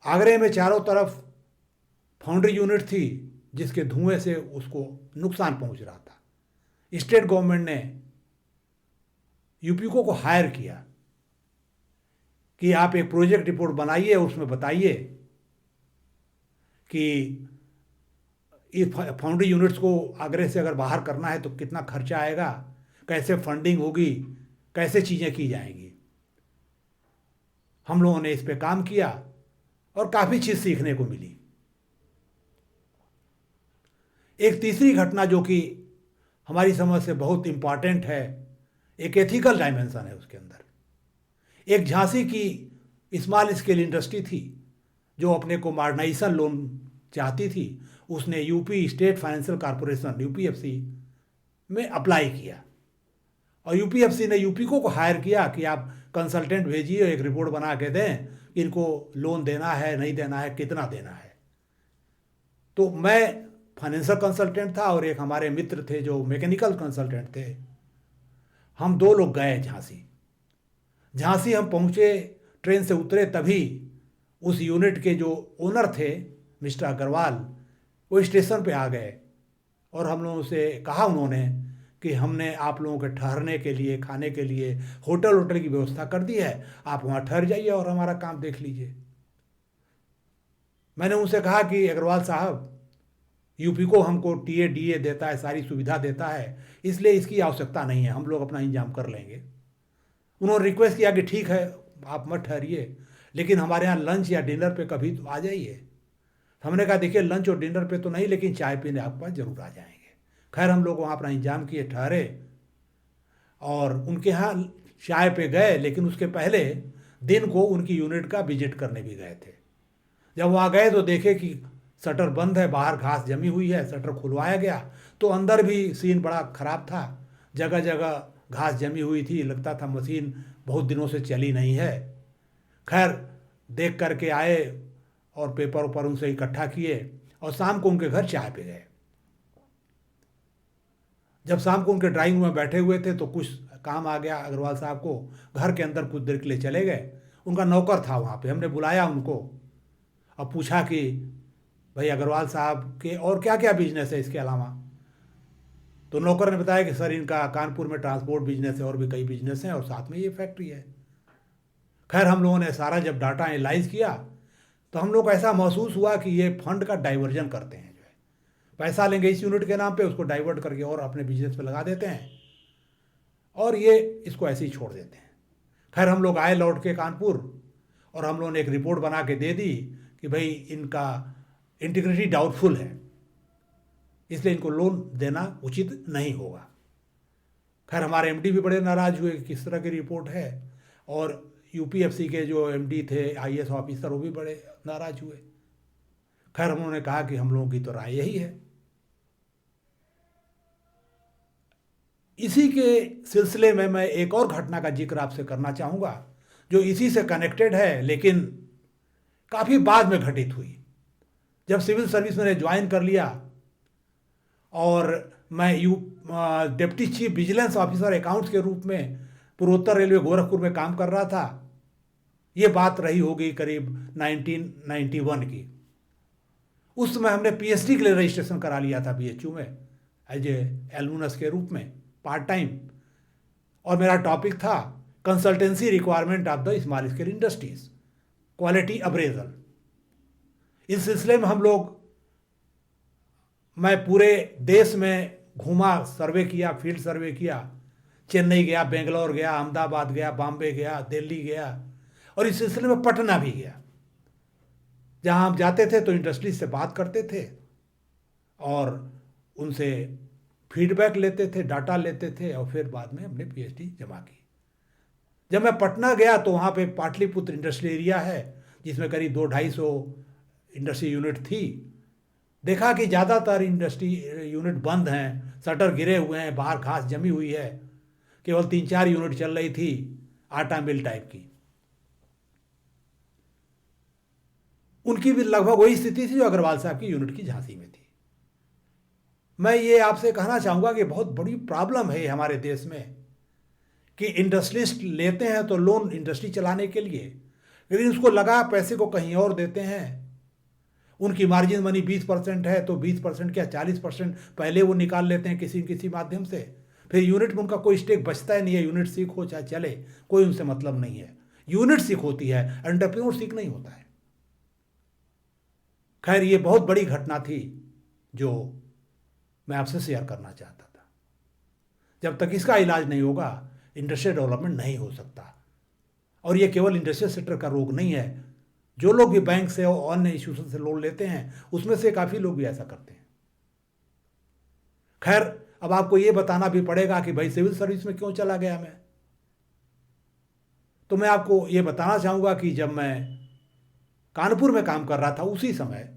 आगरे में चारों तरफ फाउंड्री यूनिट थी, जिसके धुएं से उसको नुकसान पहुंच रहा था। स्टेट गवर्नमेंट ने यूपीको को हायर किया कि आप एक प्रोजेक्ट रिपोर्ट बनाइए, उसमें बताइए कि ये फाउंड्री यूनिट्स को आगरे से अगर बाहर करना है तो कितना खर्चा आएगा, कैसे फंडिंग होगी, कैसे चीज़ें की जाएंगी। हम लोगों ने इस पे काम किया और काफ़ी चीज़ सीखने को मिली। एक तीसरी घटना जो कि हमारी समझ से बहुत इम्पॉर्टेंट है, एक एथिकल डायमेंशन है उसके अंदर। एक झांसी की स्मॉल स्केल इंडस्ट्री थी जो अपने को मॉडर्नाइजेशन लोन चाहती थी। उसने यूपी स्टेट फाइनेंशियल कॉरपोरेशन यूपीएफसी में अप्लाई किया, और यूपीएफसी ने यूपीको को हायर किया कि आप कंसल्टेंट भेजिए, एक रिपोर्ट बना के दें, इनको लोन देना है, नहीं देना है, कितना देना है। तो मैं फाइनेंशियल कंसल्टेंट था और एक हमारे मित्र थे जो मैकेनिकल कंसल्टेंट थे। हम 2 लोग गए झांसी हम पहुंचे, ट्रेन से उतरे, तभी उस यूनिट के जो ओनर थे मिस्टर अग्रवाल, वो स्टेशन पे आ गए, और हम लोगों से कहा उन्होंने कि हमने आप लोगों के ठहरने के लिए, खाने के लिए होटल की व्यवस्था कर दी है, आप वहाँ ठहर जाइए और हमारा काम देख लीजिए। मैंने उनसे कहा कि अग्रवाल साहब, यूपीको हमको टीए डीए देता है, सारी सुविधा देता है, इसलिए इसकी आवश्यकता नहीं है, हम लोग अपना इंतजाम कर लेंगे। उन्होंने रिक्वेस्ट किया कि ठीक है आप मत ठहरिए, लेकिन हमारे यहाँ लंच या डिनर पे कभी तो आ जाइए। हमने कहा देखिए लंच और डिनर पे तो नहीं, लेकिन चाय पीने आपके पास जरूर आ जाएंगे। खैर हम लोग वहाँ अपना इंतजाम किए, ठहरे और उनके यहाँ चाय पे गए, लेकिन उसके पहले दिन को उनकी यूनिट का विजिट करने भी गए थे। जब वहाँ गए तो देखे कि शटर बंद है, बाहर घास जमी हुई है। शटर खुलवाया गया तो अंदर भी सीन बड़ा ख़राब था, जगह जगह घास जमी हुई थी, लगता था मशीन बहुत दिनों से चली नहीं है। खैर देख करके आए और पेपर ऊपर उनसे इकट्ठा किए और शाम को उनके घर चाय पे गए। जब शाम को उनके ड्राइंग रूम में बैठे हुए थे तो कुछ काम आ गया अग्रवाल साहब को, घर के अंदर कुछ देर के लिए चले गए। उनका नौकर था वहाँ पे, हमने बुलाया उनको और पूछा कि भाई अग्रवाल साहब के और क्या क्या बिजनेस है इसके अलावा। तो नौकर ने बताया कि सर इनका कानपुर में ट्रांसपोर्ट बिजनेस है और भी कई बिजनेस हैं और साथ में ये फैक्ट्री है। खैर हम लोगों ने सारा जब डाटा एनालाइज किया तो हम लोग को ऐसा महसूस हुआ कि ये फंड का डाइवर्जन करते हैं, जो है पैसा लेंगे इस यूनिट के नाम पे, उसको डाइवर्ट करके और अपने बिजनेस पे लगा देते हैं और ये इसको ऐसे ही छोड़ देते हैं। खैर हम लोग आए लौट के कानपुर और हम लोगों ने एक रिपोर्ट बना के दे दी कि भाई इनका इंटीग्रिटी डाउटफुल है, इसलिए इनको लोन देना उचित नहीं होगा। खैर हमारे एमडी भी बड़े नाराज़ हुए कि किस तरह की रिपोर्ट है, और यूपीएफसी के जो एमडी थे आईएएस ऑफिसर वो भी बड़े नाराज हुए। खैर उन्होंने कहा कि हम लोगों की तो राय यही है। इसी के सिलसिले में मैं एक और घटना का जिक्र आपसे करना चाहूँगा जो इसी से कनेक्टेड है, लेकिन काफ़ी बाद में घटित हुई। जब सिविल सर्विस मैंने ज्वाइन कर लिया और मैं deputy chief vigilance officer accounts के रूप में पूर्वोत्तर रेलवे गोरखपुर में काम कर रहा था। ये बात रही होगी करीब 1991 की। उस समय हमने पीएचडी के लिए रजिस्ट्रेशन करा लिया था बीएचयू में एज ए एलुमनस के रूप में पार्ट टाइम, और मेरा टॉपिक था consultancy requirement of the small scale industries, quality appraisal. इस सिलसिले में मैं पूरे देश में घूमा, सर्वे किया, फील्ड सर्वे किया। चेन्नई गया, बेंगलोर गया, अहमदाबाद गया, बॉम्बे गया, दिल्ली गया और इस सिलसिले में पटना भी गया। जहाँ हम जाते थे तो इंडस्ट्री से बात करते थे और उनसे फीडबैक लेते थे, डाटा लेते थे और फिर बाद में हमने पीएचडी जमा की। जब मैं पटना गया तो वहाँ पे पाटलिपुत्र इंडस्ट्रियल एरिया है जिसमें करीब 200-250 इंडस्ट्री यूनिट थी। देखा कि ज़्यादातर इंडस्ट्री यूनिट बंद हैं, शटर गिरे हुए हैं, बाहर घास जमी हुई है, केवल 3-4 यूनिट चल रही थी आटा मिल टाइप की। उनकी भी लगभग वही स्थिति थी जो अग्रवाल साहब की यूनिट की झांसी में थी। मैं ये आपसे कहना चाहूँगा कि बहुत बड़ी प्रॉब्लम है हमारे देश में कि इंडस्ट्रियलिस्ट लेते हैं तो लोन इंडस्ट्री चलाने के लिए, लेकिन उसको लगा पैसे को कहीं और देते हैं। उनकी मार्जिन मनी 20% है तो 20% क्या 40% पहले वो निकाल लेते हैं किसी किसी माध्यम से। फिर यूनिट में उनका कोई स्टेक बचता ही नहीं है। यूनिट सीख हो चाहे चले, कोई उनसे मतलब नहीं है। यूनिट सीख होती है, एंटरप्रेन्योर सीख नहीं होता है। खैर ये बहुत बड़ी घटना थी जो मैं आपसे शेयर करना चाहता था। जब तक इसका इलाज नहीं होगा इंडस्ट्रियल डेवलपमेंट नहीं हो सकता। और ये केवल इंडस्ट्रियल सेक्टर का रोग नहीं है, जो लोग भी बैंक से और अन्य इंस्टीट्यूशन से लोन लेते हैं उसमें से काफ़ी लोग भी ऐसा करते हैं। खैर अब आपको ये बताना भी पड़ेगा कि भाई सिविल सर्विस में क्यों चला गया मैं। तो मैं आपको ये बताना चाहूँगा कि जब मैं कानपुर में काम कर रहा था उसी समय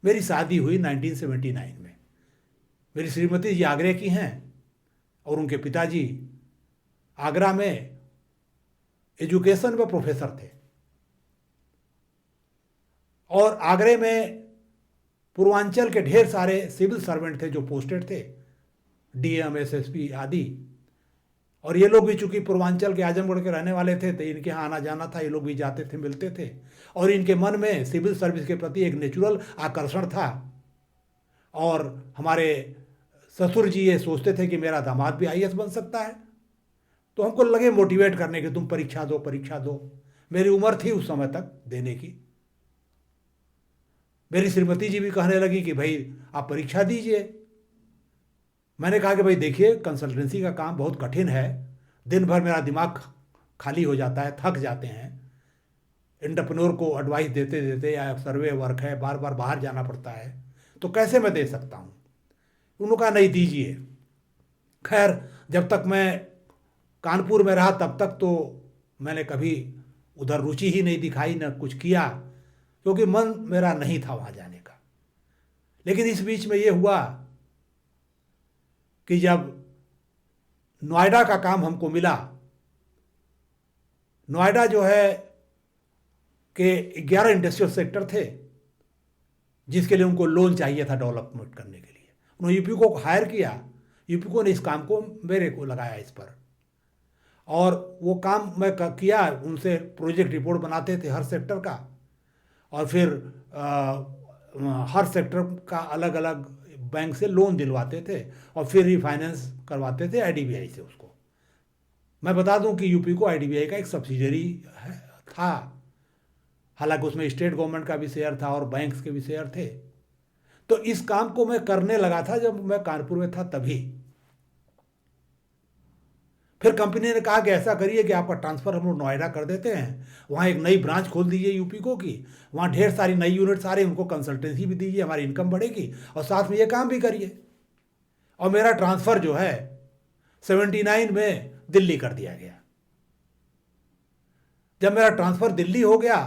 मेरी शादी हुई 1979 में। मेरी श्रीमती जी आगरे की हैं और उनके पिताजी आगरा में एजुकेशन में प्रोफेसर थे। और आगरे में पूर्वांचल के ढेर सारे सिविल सर्वेंट थे जो पोस्टेड थे, डीएम, एसएसपी आदि। और ये लोग भी चूंकि पूर्वांचल के आजमगढ़ के रहने वाले थे तो इनके यहाँ आना जाना था, ये लोग भी जाते थे, मिलते थे। और इनके मन में सिविल सर्विस के प्रति एक नेचुरल आकर्षण था। और हमारे ससुर जी ये सोचते थे कि मेरा दामाद भी आईएएस बन सकता है, तो हमको लगे मोटिवेट करने के तुम परीक्षा दो, परीक्षा दो। मेरी उम्र थी उस समय तक देने की। मेरी श्रीमती जी भी कहने लगी कि भाई आप परीक्षा दीजिए। मैंने कहा कि भाई देखिए कंसल्टेंसी का काम बहुत कठिन है, दिन भर मेरा दिमाग खाली हो जाता है, थक जाते हैं। एंटरप्रेन्योर को एडवाइस देते देते, या सर्वे वर्क है, बार बार बाहर जाना पड़ता है, तो कैसे मैं दे सकता हूँ। उन्होंने कहा नहीं दीजिए। खैर, जब तक मैं कानपुर में रहा तब तक तो मैंने कभी उधर रुचि ही नहीं दिखाई, न कुछ किया, क्योंकि मन मेरा नहीं था वहाँ जाने का। लेकिन इस बीच में ये हुआ कि जब नोएडा का काम हमको मिला, नोएडा जो है कि 11 इंडस्ट्रियल सेक्टर थे जिसके लिए उनको लोन चाहिए था डेवलपमेंट करने के लिए। उन्होंने यूपीको को हायर किया, यूपीको ने इस काम को मेरे को लगाया इस पर, और वो काम मैं किया। उनसे प्रोजेक्ट रिपोर्ट बनाते थे हर सेक्टर का, और फिर हर सेक्टर का अलग अलग बैंक से लोन दिलवाते थे, और फिर रिफाइनेंस करवाते थे आईडीबीआई से उसको। मैं बता दूं कि यूपीको आईडीबीआई का एक सब्सिडरी था, हालांकि उसमें स्टेट गवर्नमेंट का भी शेयर था और बैंक्स के भी शेयर थे। तो इस काम को मैं करने लगा था जब मैं कानपुर में था तभी। फिर कंपनी ने कहा कि ऐसा करिए कि आपका ट्रांसफ़र हम लोग नोएडा कर देते हैं, वहाँ एक नई ब्रांच खोल दीजिए यूपीको की, वहाँ ढेर सारी नई यूनिट्स आ रही, उनको कंसल्टेंसी भी दीजिए, हमारी इनकम बढ़ेगी, और साथ में ये काम भी करिए। और मेरा ट्रांसफ़र जो है 79 में दिल्ली कर दिया गया। जब मेरा ट्रांसफ़र दिल्ली हो गया,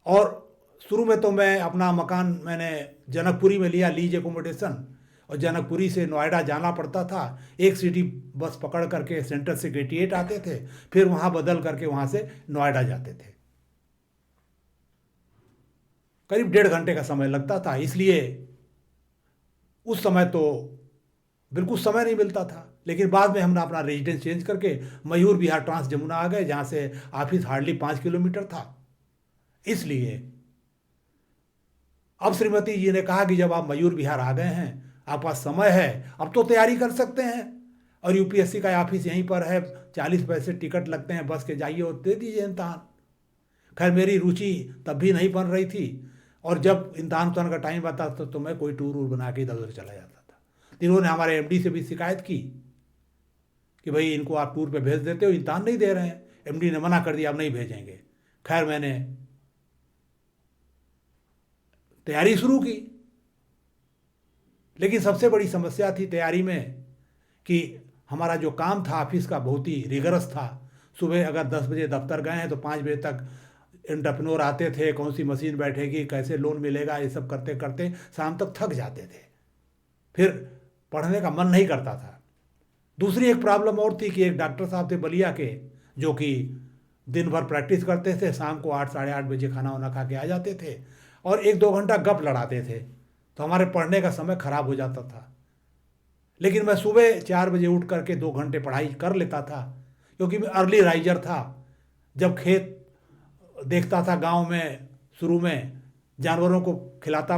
और शुरू में तो मैं अपना मकान मैंने जनकपुरी में लिया, लीज एकोमोडेशन, और जनकपुरी से नोएडा जाना पड़ता था। एक सिटी बस पकड़ करके सेंटर से 88 आते थे, फिर वहाँ बदल करके वहाँ से नोएडा जाते थे। करीब 1.5 घंटे का समय लगता था, इसलिए उस समय तो बिल्कुल समय नहीं मिलता था। लेकिन बाद में हमने अपना रेजिडेंस चेंज करके मयूर विहार ट्रांस जमुना आ गए, जहाँ से ऑफिस हार्डली 5 किलोमीटर था। इसलिए अब श्रीमती जी ने कहा कि जब आप मयूर विहार आ गए हैं, आपके पास समय है, अब तो तैयारी कर सकते हैं, और यूपीएससी का ऑफिस यहीं पर है, 40 पैसे टिकट लगते हैं, बस के जाइए और दे दीजिए इम्तहान। खैर, मेरी रुचि तब भी नहीं बन रही थी, और जब इम्तहान उतारने का टाइम आता था तो मैं कोई टूर वूर बना के इधर उधर चला जाता था। इन्होंने हमारे एमडी से भी शिकायत की कि भाई इनको आप टूर पे भेज देते हो, इम्तहान नहीं दे रहे हैं। एमडी ने मना कर दिया, अब नहीं भेजेंगे। खैर, मैंने तैयारी शुरू की, लेकिन सबसे बड़ी समस्या थी तैयारी में कि हमारा जो काम था ऑफिस का बहुत ही रिगरस था। सुबह अगर 10 बजे दफ्तर गए हैं तो 5 बजे तक एंटरप्रेन्योर आते थे, कौन सी मशीन बैठेगी, कैसे लोन मिलेगा, ये सब करते करते शाम तक थक जाते थे, फिर पढ़ने का मन नहीं करता था। दूसरी एक प्रॉब्लम और थी कि एक डॉक्टर साहब थे बलिया के, जो कि दिन भर प्रैक्टिस करते थे, शाम को 8 साढ़े 8 बजे खाना वाना खा के आ जाते थे, और 1-2 घंटा गप लड़ाते थे, तो हमारे पढ़ने का समय खराब हो जाता था। लेकिन मैं सुबह 4 बजे उठ करके 2 घंटे पढ़ाई कर लेता था, क्योंकि मैं अर्ली राइजर था। जब खेत देखता था गांव में, शुरू में जानवरों को खिलाता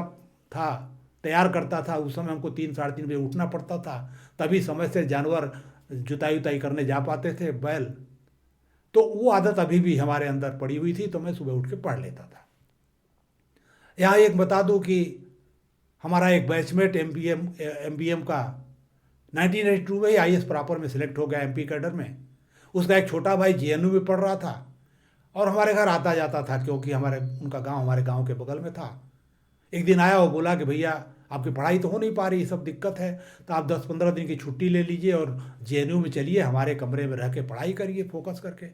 था, तैयार करता था, उस समय हमको 3 साढ़े 3 बजे उठना पड़ता था, तभी समय से जानवर जुताई उताई करने जा पाते थे, बैल। तो वो आदत अभी भी हमारे अंदर पड़ी हुई थी, तो मैं सुबह उठ के पढ़ लेता था। यहाँ एक बता दूँ कि हमारा एक बैचमेट एमबीएम का 1982 में ही आईएएस प्रॉपर में सिलेक्ट हो गया, एमपी कैडर में। उसका एक छोटा भाई जेएनयू में पढ़ रहा था, और हमारे घर आता जाता था, क्योंकि उनका गांव हमारे गांव के बगल में था। एक दिन आया, वो बोला कि भैया आपकी पढ़ाई तो हो नहीं पा रही, सब दिक्कत है, तो आप 10-15 दिन की छुट्टी ले लीजिए और जेएनयू में चलिए, हमारे कमरे में रह के पढ़ाई करिए फोकस करके।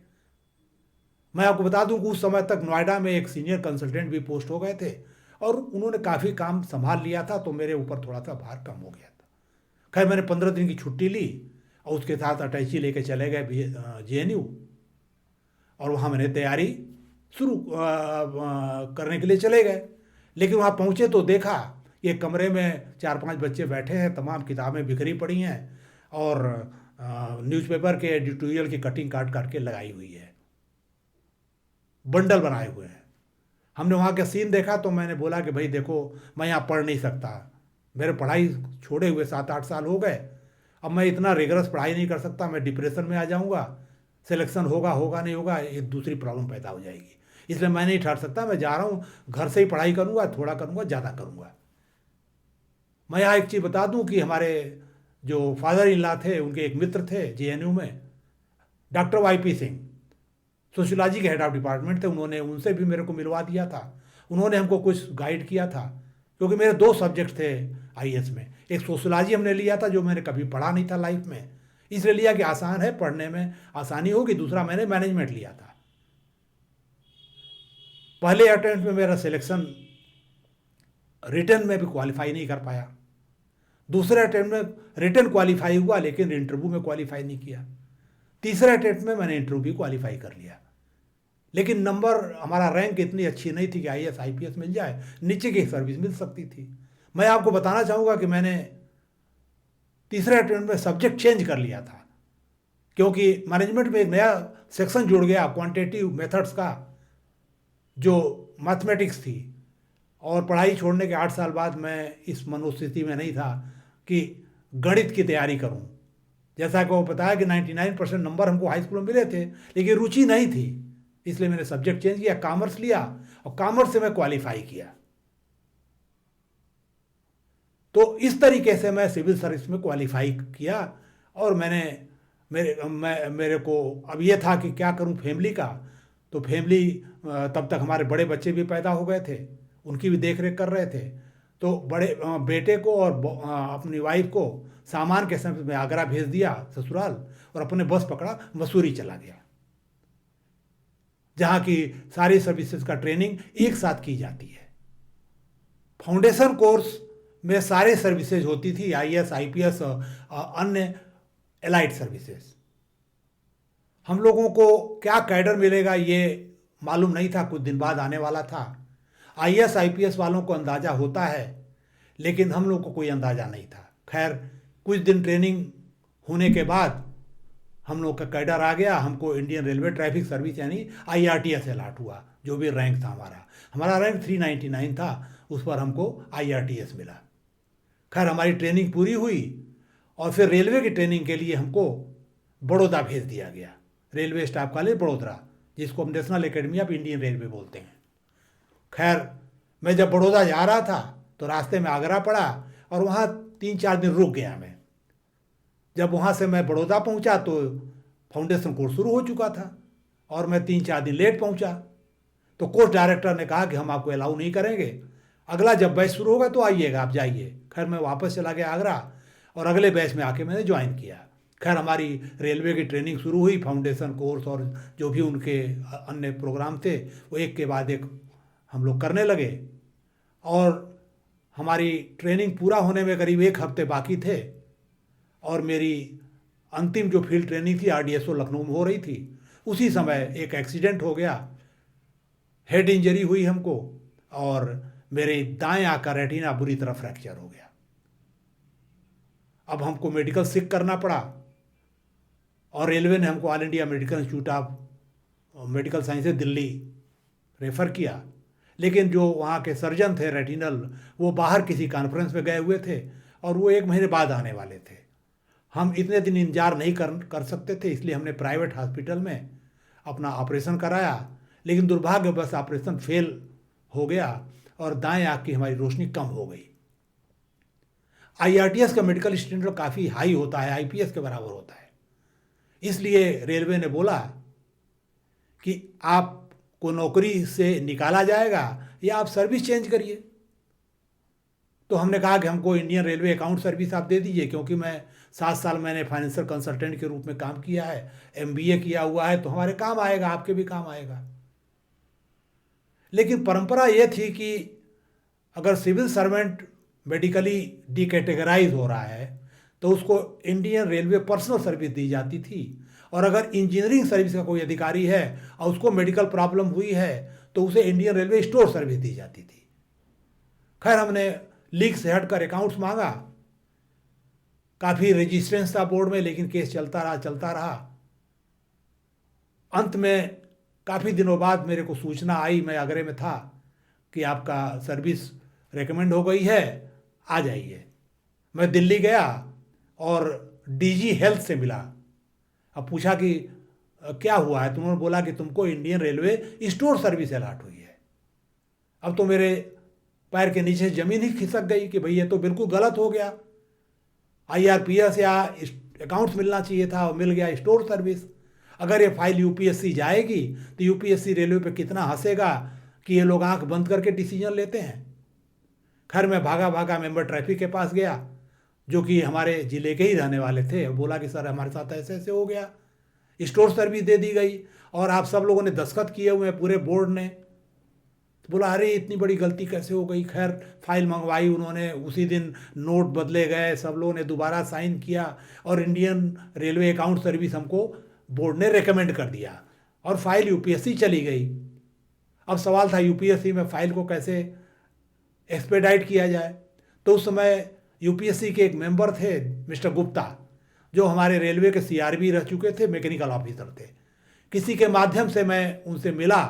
मैं आपको बता दूं कि उस समय तक नोएडा में एक सीनियर कंसल्टेंट भी पोस्ट हो गए थे, और उन्होंने काफ़ी काम संभाल लिया था, तो मेरे ऊपर थोड़ा सा भार कम हो गया था। खैर, मैंने 15 दिन की छुट्टी ली, और उसके साथ अटैची लेके चले गए जेएनयू, और वहाँ मैंने तैयारी शुरू करने के लिए चले गए। लेकिन वहाँ पहुँचे तो देखा एक कमरे में 4-5 बच्चे बैठे हैं, तमाम किताबें बिखरी पड़ी हैं, और न्यूज़पेपर के एडिटोरियल की कटिंग काट काट के लगाई हुई है, बंडल बनाए हुए हैं। हमने वहाँ का सीन देखा, तो मैंने बोला कि भाई देखो, मैं यहाँ पढ़ नहीं सकता, मेरे पढ़ाई छोड़े हुए 7-8 साल हो गए, अब मैं इतना रिगरस पढ़ाई नहीं कर सकता, मैं डिप्रेशन में आ जाऊँगा, सिलेक्शन होगा नहीं होगा, एक दूसरी प्रॉब्लम पैदा हो जाएगी। इसलिए मैं नहीं ठहर सकता, मैं जा रहा हूँ, घर से ही पढ़ाई करूँगा, थोड़ा करूँगा, ज़्यादा करूँगा। मैं यहाँ एक चीज़ बता दूँ कि हमारे जो फादर इन लॉ थे उनके एक मित्र थे जेएनयू में, डॉक्टर वाईपी सिंह, सोशियोलॉजी के हेड ऑफ डिपार्टमेंट थे, उन्होंने उनसे भी मेरे को मिलवा दिया था। उन्होंने हमको कुछ गाइड किया था, क्योंकि मेरे दो सब्जेक्ट थे आईएएस में। एक सोशियोलॉजी हमने लिया था जो मैंने कभी पढ़ा नहीं था लाइफ में, इसलिए लिया कि आसान है, पढ़ने में आसानी होगी। दूसरा मैंने मैनेजमेंट लिया था। पहले अटेम्प्ट में मेरा सिलेक्शन रिटर्न में भी क्वालिफाई नहीं कर पाया। दूसरे अटेम्प्ट में रिटर्न क्वालिफाई हुआ लेकिन इंटरव्यू में क्वालिफाई नहीं किया। तीसरे अटेम्प्ट में मैंने इंटरव्यू भी क्वालिफाई कर लिया, लेकिन नंबर, हमारा रैंक इतनी अच्छी नहीं थी कि आईएएस आईपीएस मिल जाए, नीचे की सर्विस मिल सकती थी। मैं आपको बताना चाहूँगा कि मैंने तीसरे अटेम्प्ट में सब्जेक्ट चेंज कर लिया था, क्योंकि मैनेजमेंट में एक नया सेक्शन जुड़ गया क्वांटिटेटिव मेथड्स का, जो मैथमेटिक्स थी। और पढ़ाई छोड़ने के 8 साल बाद मैं इस मनोस्थिति में नहीं था कि गणित की तैयारी करूं। जैसा कि वो बताया कि 99% नंबर हमको हाई स्कूल में मिले थे, लेकिन रुचि नहीं थी, इसलिए मैंने सब्जेक्ट चेंज किया, कॉमर्स लिया, और कॉमर्स से मैं क्वालिफाई किया। तो इस तरीके से मैं सिविल सर्विस में क्वालिफाई किया। और मेरे को अब ये था कि क्या करूं फैमिली का। तो फैमिली, तब तक हमारे बड़े बच्चे भी पैदा हो गए थे, उनकी भी देख रेख कर रहे थे। तो बड़े बेटे को और अपनी वाइफ को सामान के समय में आगरा भेज दिया ससुराल, और अपने बस पकड़ा, मसूरी चला गया, जहाँ की सारी सर्विसेज का ट्रेनिंग एक साथ की जाती है। फाउंडेशन कोर्स में सारे सर्विसेज होती थी, आईएएस आईपीएस अन्य एलाइड सर्विसेज। हम लोगों को क्या कैडर मिलेगा ये मालूम नहीं था, कुछ दिन बाद आने वाला था। आईएएस आईपीएस वालों को अंदाज़ा होता है, लेकिन हम लोग को कोई अंदाज़ा नहीं था। खैर, कुछ दिन ट्रेनिंग होने के बाद हम लोग का कैडर आ गया। हमको इंडियन रेलवे ट्रैफिक सर्विस यानी आईआरटीएस अलॉट हुआ, जो भी रैंक था हमारा रैंक 399 था, उस पर हमको आईआरटीएस मिला। खैर, हमारी ट्रेनिंग पूरी हुई और फिर रेलवे की ट्रेनिंग के लिए हमको बड़ौदा भेज दिया गया, रेलवे स्टाफ कॉलेज बड़ोदरा, जिसको हम national academy of Indian railway बोलते हैं। खैर, मैं जब बड़ौदा जा रहा था तो रास्ते में आगरा पड़ा और वहाँ 3-4 दिन रुक गया मैं। जब वहाँ से मैं बड़ौदा पहुँचा तो फाउंडेशन कोर्स शुरू हो चुका था और मैं 3-4 दिन लेट पहुँचा। तो कोर्स डायरेक्टर ने कहा कि हम आपको अलाउ नहीं करेंगे, अगला जब बैच शुरू होगा तो आइएगा, आप जाइए। खैर, मैं वापस चला गया आगरा और अगले बैच में आके मैंने ज्वाइन किया। खैर, हमारी रेलवे की ट्रेनिंग शुरू हुई, फाउंडेशन कोर्स और जो भी उनके अन्य प्रोग्राम थे वो एक के बाद एक हम लोग करने लगे। और हमारी ट्रेनिंग पूरा होने में करीब 1 हफ्ते बाकी थे और मेरी अंतिम जो फील्ड ट्रेनिंग थी आरडीएसओ लखनऊ में हो रही थी। उसी समय एक एक्सीडेंट हो गया, हेड इंजरी हुई हमको और मेरे दाएं आंख का रेटिना बुरी तरह फ्रैक्चर हो गया। अब हमको मेडिकल सिक करना पड़ा और रेलवे ने हमको all India medical institute of medical sciences Delhi refer किया। लेकिन जो वहाँ के सर्जन थे रेटिनल, वो बाहर किसी कॉन्फ्रेंस में गए हुए थे और वो 1 महीने बाद आने वाले थे। हम इतने दिन इंतजार नहीं कर सकते थे, इसलिए हमने प्राइवेट हॉस्पिटल में अपना ऑपरेशन कराया। लेकिन दुर्भाग्यवश ऑपरेशन फेल हो गया और दाएं आँख की हमारी रोशनी कम हो गई। आईआरटीएस का मेडिकल स्टैंडर्ड काफ़ी हाई होता है, आईपीएस के बराबर होता है। इसलिए रेलवे ने बोला कि आपको नौकरी से निकाला जाएगा या आप सर्विस चेंज करिए। तो हमने कहा कि हमको इंडियन रेलवे अकाउंट सर्विस आप दे दीजिए, क्योंकि मैं 7 साल मैंने फाइनेंशियल कंसल्टेंट के रूप में काम किया है, एमबीए किया हुआ है, तो हमारे काम आएगा, आपके भी काम आएगा। लेकिन परंपरा ये थी कि अगर सिविल सर्वेंट मेडिकली डिकैटेगराइज हो रहा है तो उसको इंडियन रेलवे पर्सनल सर्विस दी जाती थी, और अगर इंजीनियरिंग सर्विस का कोई अधिकारी है और उसको मेडिकल प्रॉब्लम हुई है तो उसे इंडियन रेलवे स्टोर सर्विस दी जाती थी। खैर, हमने लीग से हटकर अकाउंट्स मांगा, काफ़ी रेजिस्टेंस था बोर्ड में, लेकिन केस चलता रहा। अंत में काफ़ी दिनों बाद मेरे को सूचना आई, मैं आगरे में था, कि आपका सर्विस रेकमेंड हो गई है, आ जाइए। मैं दिल्ली गया और डीजी हेल्थ से मिला। अब पूछा कि क्या हुआ है, तो उन्होंने बोला कि तुमको Indian railway store service allot हुई है। अब तो मेरे पैर के नीचे ज़मीन ही खिसक गई कि भाई ये तो बिल्कुल गलत हो गया। IRPS या अकाउंट्स मिलना चाहिए था, और मिल गया स्टोर सर्विस। अगर ये फाइल यूपीएससी जाएगी तो यूपीएससी रेलवे पे कितना हंसेगा कि ये लोग आंख बंद करके डिसीजन लेते हैं। खैर मैं भागा भागा मेंबर ट्रैफिक के पास गया, जो कि हमारे ज़िले के ही रहने वाले थे। बोला कि सर हमारे साथ ऐसे ऐसे हो गया, स्टोर सर्विस दे दी गई और आप सब लोगों ने दस्तखत किए हुए हैं, पूरे बोर्ड ने। तो बोला अरे इतनी बड़ी गलती कैसे हो गई। खैर फाइल मंगवाई उन्होंने, उसी दिन नोट बदले गए, सब लोगों ने दोबारा साइन किया और इंडियन रेलवे अकाउंट सर्विस हमको बोर्ड ने रेकमेंड कर दिया और फाइल यूपीएससी चली गई। अब सवाल था यूपीएससी में फाइल को कैसे एक्सपेडाइट किया जाए। तो उस समय यूपीएससी के एक मेंबर थे मिस्टर गुप्ता, जो हमारे रेलवे के सीआरबी रह चुके थे, मैकेनिकल ऑफिसर थे। किसी के माध्यम से मैं उनसे मिला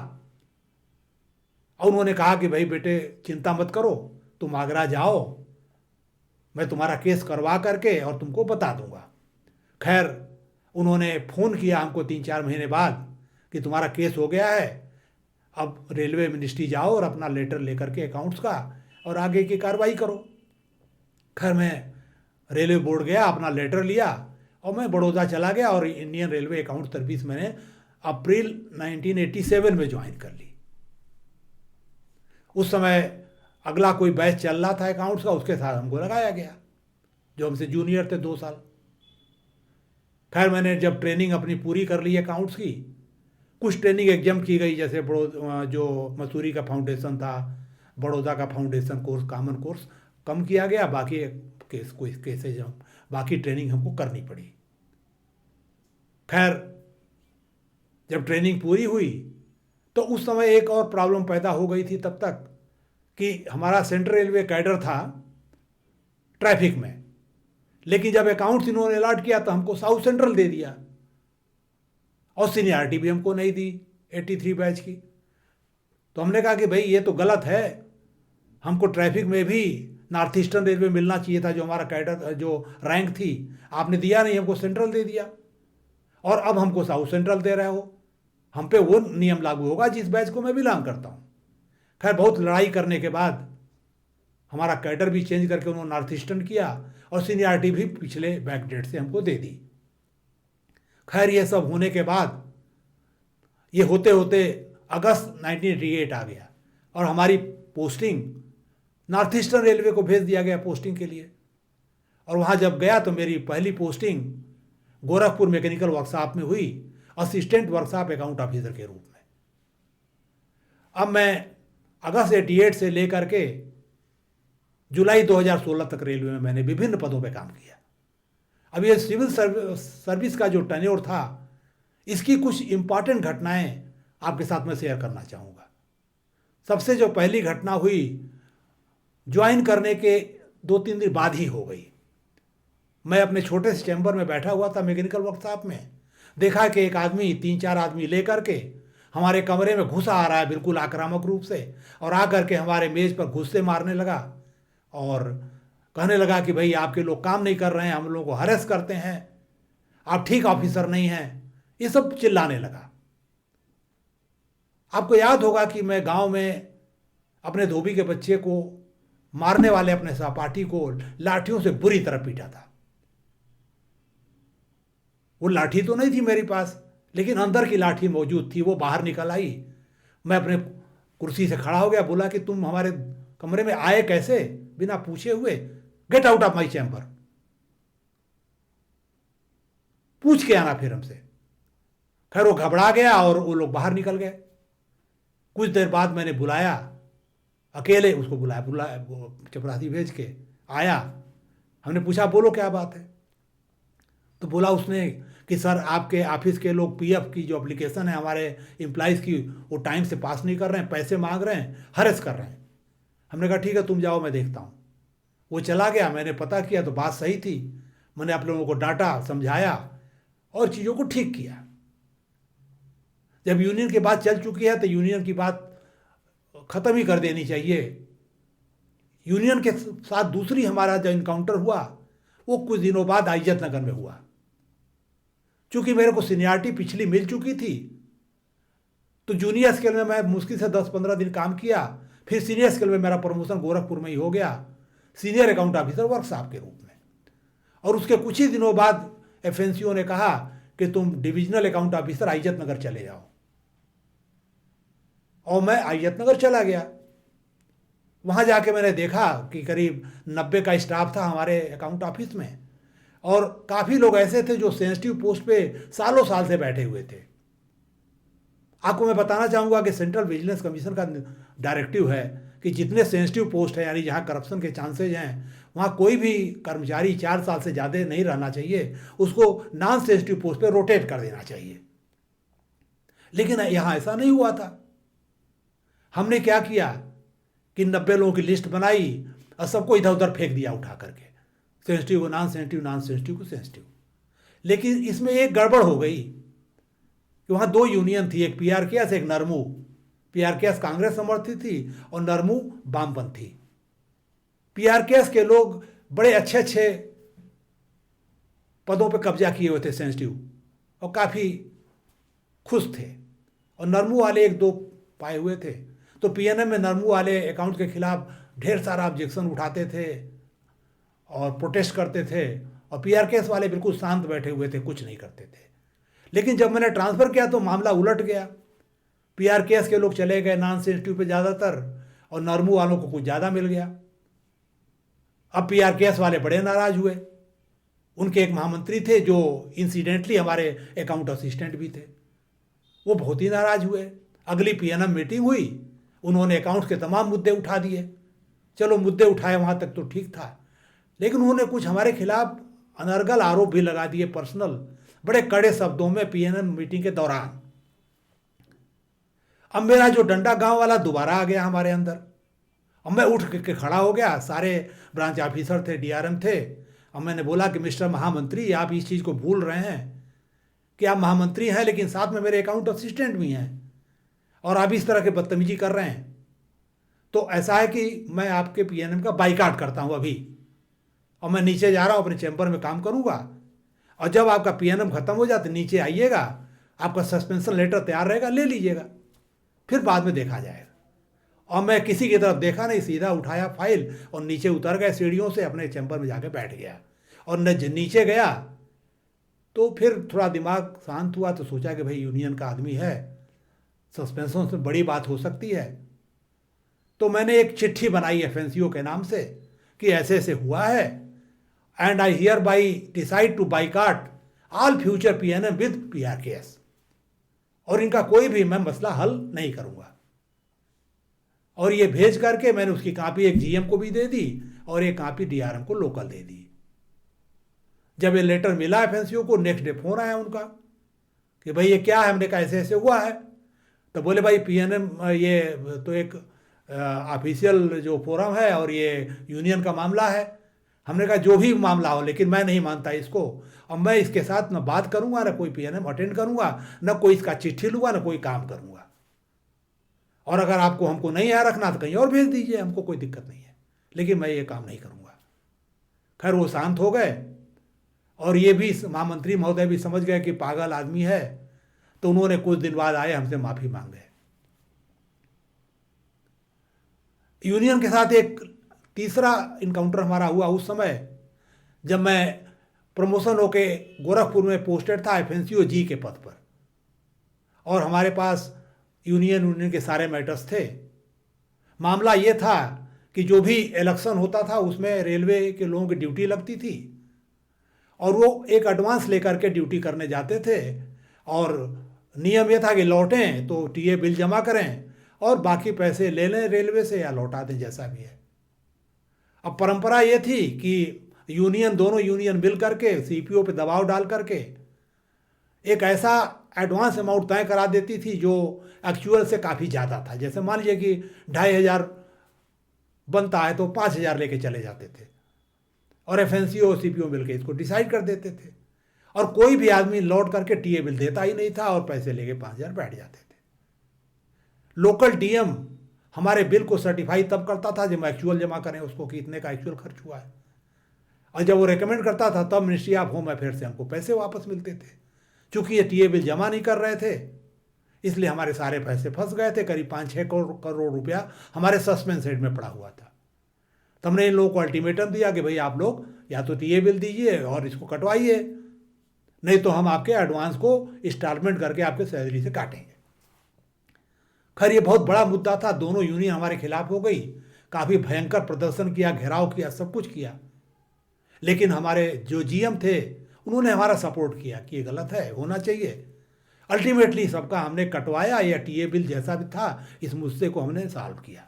और उन्होंने कहा कि भाई बेटे चिंता मत करो, तुम आगरा जाओ, मैं तुम्हारा केस करवा करके और तुमको बता दूंगा। खैर उन्होंने फ़ोन किया हमको 3-4 महीने बाद कि तुम्हारा केस हो गया है, अब रेलवे मिनिस्ट्री जाओ और अपना लेटर लेकर के अकाउंट्स का और आगे की कार्रवाई करो। खैर मैं रेलवे बोर्ड गया, अपना लेटर लिया और मैं बड़ौदा चला गया और इंडियन रेलवे अकाउंट सर्विस मैंने अप्रैल 1987 में ज्वाइन कर ली। उस समय अगला कोई बैच चल रहा था अकाउंट्स का, उसके साथ हमको लगाया गया, जो हमसे जूनियर थे 2 साल। खैर मैंने जब ट्रेनिंग अपनी पूरी कर ली अकाउंट्स की, कुछ ट्रेनिंग एग्जाम की गई, जैसे जो मसूरी का फाउंडेशन था, बड़ौदा का फाउंडेशन कोर्स, कॉमन कोर्स कम किया गया, बाकी केसेज बाकी ट्रेनिंग हमको करनी पड़ी। खैर जब ट्रेनिंग पूरी हुई तो उस समय एक और प्रॉब्लम पैदा हो गई थी तब तक कि हमारा सेंट्रल रेलवे कैडर था ट्रैफिक में, लेकिन जब अकाउंट्स इन्होंने अलॉट किया तो हमको साउथ सेंट्रल दे दिया और सीनियरिटी भी हमको नहीं दी 83 बैच की। तो हमने कहा कि भाई ये तो गलत है, हमको ट्रैफिक में भी नॉर्थ ईस्टर्न रेलवे मिलना चाहिए था, जो हमारा कैडर जो रैंक थी आपने दिया नहीं, हमको सेंट्रल दे दिया और अब हमको साउथ सेंट्रल दे रहे हो, हम पे वो नियम लागू होगा जिस बैच को मैं बिलोंग करता हूँ। खैर बहुत लड़ाई करने के बाद हमारा कैडर भी चेंज करके उन्होंने नॉर्थ ईस्टर्न किया और सीनियरिटी भी पिछले बैक डेट से हमको दे दी। खैर ये सब होने के बाद ये होते होते अगस्त 1988 आ गया और हमारी पोस्टिंग नॉर्थ ईस्टर्न रेलवे को भेज दिया गया पोस्टिंग के लिए। और वहाँ जब गया तो मेरी पहली पोस्टिंग गोरखपुर मैकेनिकल वर्कशॉप में हुई, असिस्टेंट वर्कशॉप अकाउंट ऑफिसर के रूप में। अब मैं अगस्त 88 से लेकर के जुलाई 2016 तक रेलवे में मैंने विभिन्न पदों पर काम किया। अब ये सिविल सर्विस का जो टेन्योर था, इसकी कुछ इम्पॉर्टेंट घटनाएं आपके साथ में शेयर करना चाहूँगा। सबसे जो पहली घटना हुई ज्वाइन करने के 2-3 दिन बाद ही हो गई। मैं अपने छोटे से चैम्बर में बैठा हुआ था मैकेनिकल वर्कशॉप में, देखा कि एक आदमी 3-4 आदमी लेकर के हमारे कमरे में घुसा आ रहा है बिल्कुल आक्रामक रूप से, और आकर के हमारे मेज़ पर घुस्से मारने लगा और कहने लगा कि भाई आपके लोग काम नहीं कर रहे हैं, हम लोगों को हरेस करते हैं, आप ठीक ऑफिसर नहीं हैं, ये सब चिल्लाने लगा। आपको याद होगा कि मैं गांव में अपने धोबी के बच्चे को मारने वाले अपने सहपाठी को लाठियों से बुरी तरह पीटा था। वो लाठी तो नहीं थी मेरे पास, लेकिन अंदर की लाठी मौजूद थी। वो बाहर निकल आई, मैं अपने कुर्सी से खड़ा हो गया, बोला कि तुम हमारे कमरे में आए कैसे बिना पूछे हुए, get out of my chamber, पूछ के आना फिर हमसे। खैर वो घबरा गया और वो लोग बाहर निकल गए। कुछ देर बाद मैंने बुलाया, अकेले उसको बुलाया चपरासी भेज के आया। हमने पूछा बोलो क्या बात है। तो बोला उसने कि सर आपके ऑफिस के लोग पीएफ की जो एप्लीकेशन है हमारे एम्प्लॉइज़ की, वो टाइम से पास नहीं कर रहे हैं, पैसे मांग रहे हैं, हरेस कर रहे हैं। हमने कहा ठीक है तुम जाओ मैं देखता हूँ। वो चला गया, मैंने पता किया तो बात सही थी। मैंने आप लोगों को डांटा, समझाया और चीज़ों को ठीक किया। जब यूनियन की बात चल चुकी है तो यूनियन की बात ख़त्म ही कर देनी चाहिए। यूनियन के साथ दूसरी हमारा जो इनकाउंटर हुआ वो कुछ दिनों बाद आइजत नगर में हुआ। चूँकि मेरे को सीनियरिटी पिछली मिल चुकी थी तो जूनियर स्केल में मैं मुश्किल से 10-15 दिन काम किया, फिर सीनियर स्केल में मेरा प्रमोशन गोरखपुर में ही हो गया, सीनियर अकाउंट ऑफिसर वर्कशॉप के रूप में। और उसके कुछ ही दिनों बाद एफएनसीओ ने कहा कि तुम डिविजनल अकाउंट ऑफिसर आइजत नगर चले जाओ, और मैं आइजत नगर चला गया। वहाँ जाके मैंने देखा कि करीब 90 का स्टाफ था हमारे अकाउंट ऑफिस में, और काफ़ी लोग ऐसे थे जो सेंसिटिव पोस्ट पे सालों साल से बैठे हुए थे। आपको मैं बताना चाहूँगा कि सेंट्रल विजिलेंस कमीशन का डायरेक्टिव है कि जितने सेंसिटिव पोस्ट हैं, यानी जहाँ करप्शन के चांसेज हैं, वहाँ कोई भी कर्मचारी 4 साल से ज़्यादा नहीं रहना चाहिए, उसको नॉन सेंसिटिव पोस्ट पे रोटेट कर देना चाहिए। लेकिन यहाँ ऐसा नहीं हुआ था। हमने क्या किया कि 90 लोगों की लिस्ट बनाई और सबको इधर उधर फेंक दिया उठा करके, सेंसिटिव को नॉन सेंसिटिव, नॉन सेंसिटिव को सेंसिटिव। लेकिन इसमें एक गड़बड़ हो गई कि वहाँ 2 यूनियन थी, एक पीआरकेएस, एक नरमू। पीआरकेएस कांग्रेस समर्थित थी और नरमू वामपंथी। पीआरकेएस के लोग बड़े अच्छे अच्छे पदों पर कब्जा किए हुए थे सेंसिटिव, और काफ़ी खुश थे, और नरमू वाले 1-2 पाए हुए थे। तो पीएनएम में नरमू वाले अकाउंट के खिलाफ ढेर सारा ऑब्जेक्शन उठाते थे और प्रोटेस्ट करते थे, और पीआरकेएस वाले बिल्कुल शांत बैठे हुए थे, कुछ नहीं करते थे। लेकिन जब मैंने ट्रांसफ़र किया तो मामला उलट गया। पीआरकेएस के लोग चले गए नॉन सेंसिटिव पे ज़्यादातर, और नरमू वालों को कुछ ज़्यादा मिल गया। अब पीआरकेएस वाले बड़े नाराज़ हुए। उनके एक महामंत्री थे जो इंसिडेंटली हमारे अकाउंट असिस्टेंट भी थे, वो बहुत ही नाराज़ हुए। अगली पीएनएम मीटिंग हुई, उन्होंने अकाउंट के तमाम मुद्दे उठा दिए। चलो मुद्दे उठाए वहाँ तक तो ठीक था, लेकिन उन्होंने कुछ हमारे खिलाफ अनर्गल आरोप भी लगा दिए, पर्सनल, बड़े कड़े शब्दों में पीएनएम मीटिंग के दौरान। अब मेरा जो डंडा गांव वाला दोबारा आ गया हमारे अंदर। अब मैं उठ के खड़ा हो गया, सारे ब्रांच ऑफिसर थे, डीआरएम थे। अब मैंने बोला कि मिस्टर महामंत्री, आप इस चीज़ को भूल रहे हैं कि आप महामंत्री हैं, लेकिन साथ में मेरे अकाउंट असिस्टेंट भी हैं, और आप इस तरह के बदतमीजी कर रहे हैं। तो ऐसा है कि मैं आपके पीएनएम का बाइकाट करता हूं अभी, और मैं नीचे जा रहा हूं, अपने चैम्बर में काम करूंगा, और जब आपका पीएनएम खत्म हो जाए तो नीचे आइएगा, आपका सस्पेंशन लेटर तैयार रहेगा, ले लीजिएगा, फिर बाद में देखा जाएगा। और मैं किसी की तरफ देखा नहीं, सीधा उठाया फाइल और नीचे उतर गए सीढ़ियों से, अपने चैम्बर में जाके बैठ गया। और नीचे गया तो फिर थोड़ा दिमाग शांत हुआ, तो सोचा कि भाई यूनियन का आदमी है, सस्पेंशन से बड़ी बात हो सकती है। तो मैंने एक चिट्ठी बनाई एफएनसीओ के नाम से कि ऐसे ऐसे हुआ है, and I hereby decide to boycott all future PNM with PRKS, और इनका कोई भी मैं मसला हल नहीं करूंगा। और ये भेज करके मैंने उसकी कॉपी एक जीएम को भी दे दी और एक कॉपी डीआरएम को लोकल दे दी। जब ये लेटर मिला एफएनसीओ को, नेक्स्ट डे फोन आया उनका कि भाई ये क्या है। हमने कहा ऐसे ऐसे हुआ है। तो बोले भाई पीएनएम ये तो एक ऑफिशियल जो फोरम है और ये यूनियन का मामला है। हमने कहा जो भी मामला हो, लेकिन मैं नहीं मानता इसको, और मैं इसके साथ न बात करूंगा, न कोई पीएनएम अटेंड करूंगा, न कोई इसका चिट्ठी लूंगा, न कोई काम करूंगा। और अगर आपको हमको नहीं यहाँ रखना तो कहीं और भेज दीजिए, हमको कोई दिक्कत नहीं है, लेकिन मैं ये काम नहीं करूंगा। खैर वो शांत हो गए, और ये भी महामंत्री महोदय भी समझ गए कि पागल आदमी है, तो उन्होंने कुछ दिन बाद आए, हमसे माफ़ी मांगे। यूनियन के साथ एक तीसरा इनकाउंटर हमारा हुआ उस समय जब मैं प्रमोशन होके गोरखपुर में पोस्टेड था एफएनसीओ जी के पद पर, और हमारे पास यूनियन के सारे मैटर्स थे। मामला ये था कि जो भी इलेक्शन होता था उसमें रेलवे के लोगों की ड्यूटी लगती थी, और वो एक एडवांस लेकर के ड्यूटी करने जाते थे, और नियम ये था कि लौटें तो टीए बिल जमा करें और बाकी पैसे ले लें रेलवे से या लौटा दें, जैसा भी है। अब परंपरा ये थी कि यूनियन, दोनों यूनियन मिल करके सीपीओ पे दबाव डाल करके एक ऐसा एडवांस अमाउंट तय करा देती थी जो एक्चुअल से काफ़ी ज़्यादा था। जैसे मान लीजिए कि 2500 बनता है तो 5000 लेके चले जाते थे, और एफएनसीओ और सीपीओ मिलके इसको डिसाइड कर देते थे, और कोई भी आदमी लौट करके टीए बिल देता ही नहीं था, और पैसे लेके 5000 बैठ जाते थे। लोकल डीएम हमारे बिल को सर्टिफाई तब करता था जब एक्चुअल जमा करें उसको कि इतने का एक्चुअल खर्च हुआ है, और जब वो रेकमेंड करता था तब मिनिस्ट्री ऑफ होम अफेयर से हमको पैसे वापस मिलते थे। चूंकि ये टीए बिल जमा नहीं कर रहे थे, इसलिए हमारे सारे पैसे फंस गए थे। करीब 5-6 करोड़ रुपया हमारे सस्पेंस हेड में पड़ा हुआ था। तो हमने इन लोगों को अल्टीमेटम दिया कि भाई आप लोग या तो टीए बिल दीजिए और इसको कटवाइए, नहीं तो हम आपके एडवांस को इंस्टॉलमेंट करके आपके सैलरी से काटेंगे। खैर ये बहुत बड़ा मुद्दा था, दोनों यूनियन हमारे खिलाफ हो गई, काफ़ी भयंकर प्रदर्शन किया, घेराव किया, सब कुछ किया। लेकिन हमारे जो जीएम थे उन्होंने हमारा सपोर्ट किया कि ये गलत है, होना चाहिए। अल्टीमेटली सबका हमने कटवाया, या टीए बिल जैसा भी था इस मुद्दे को हमने सॉल्व किया।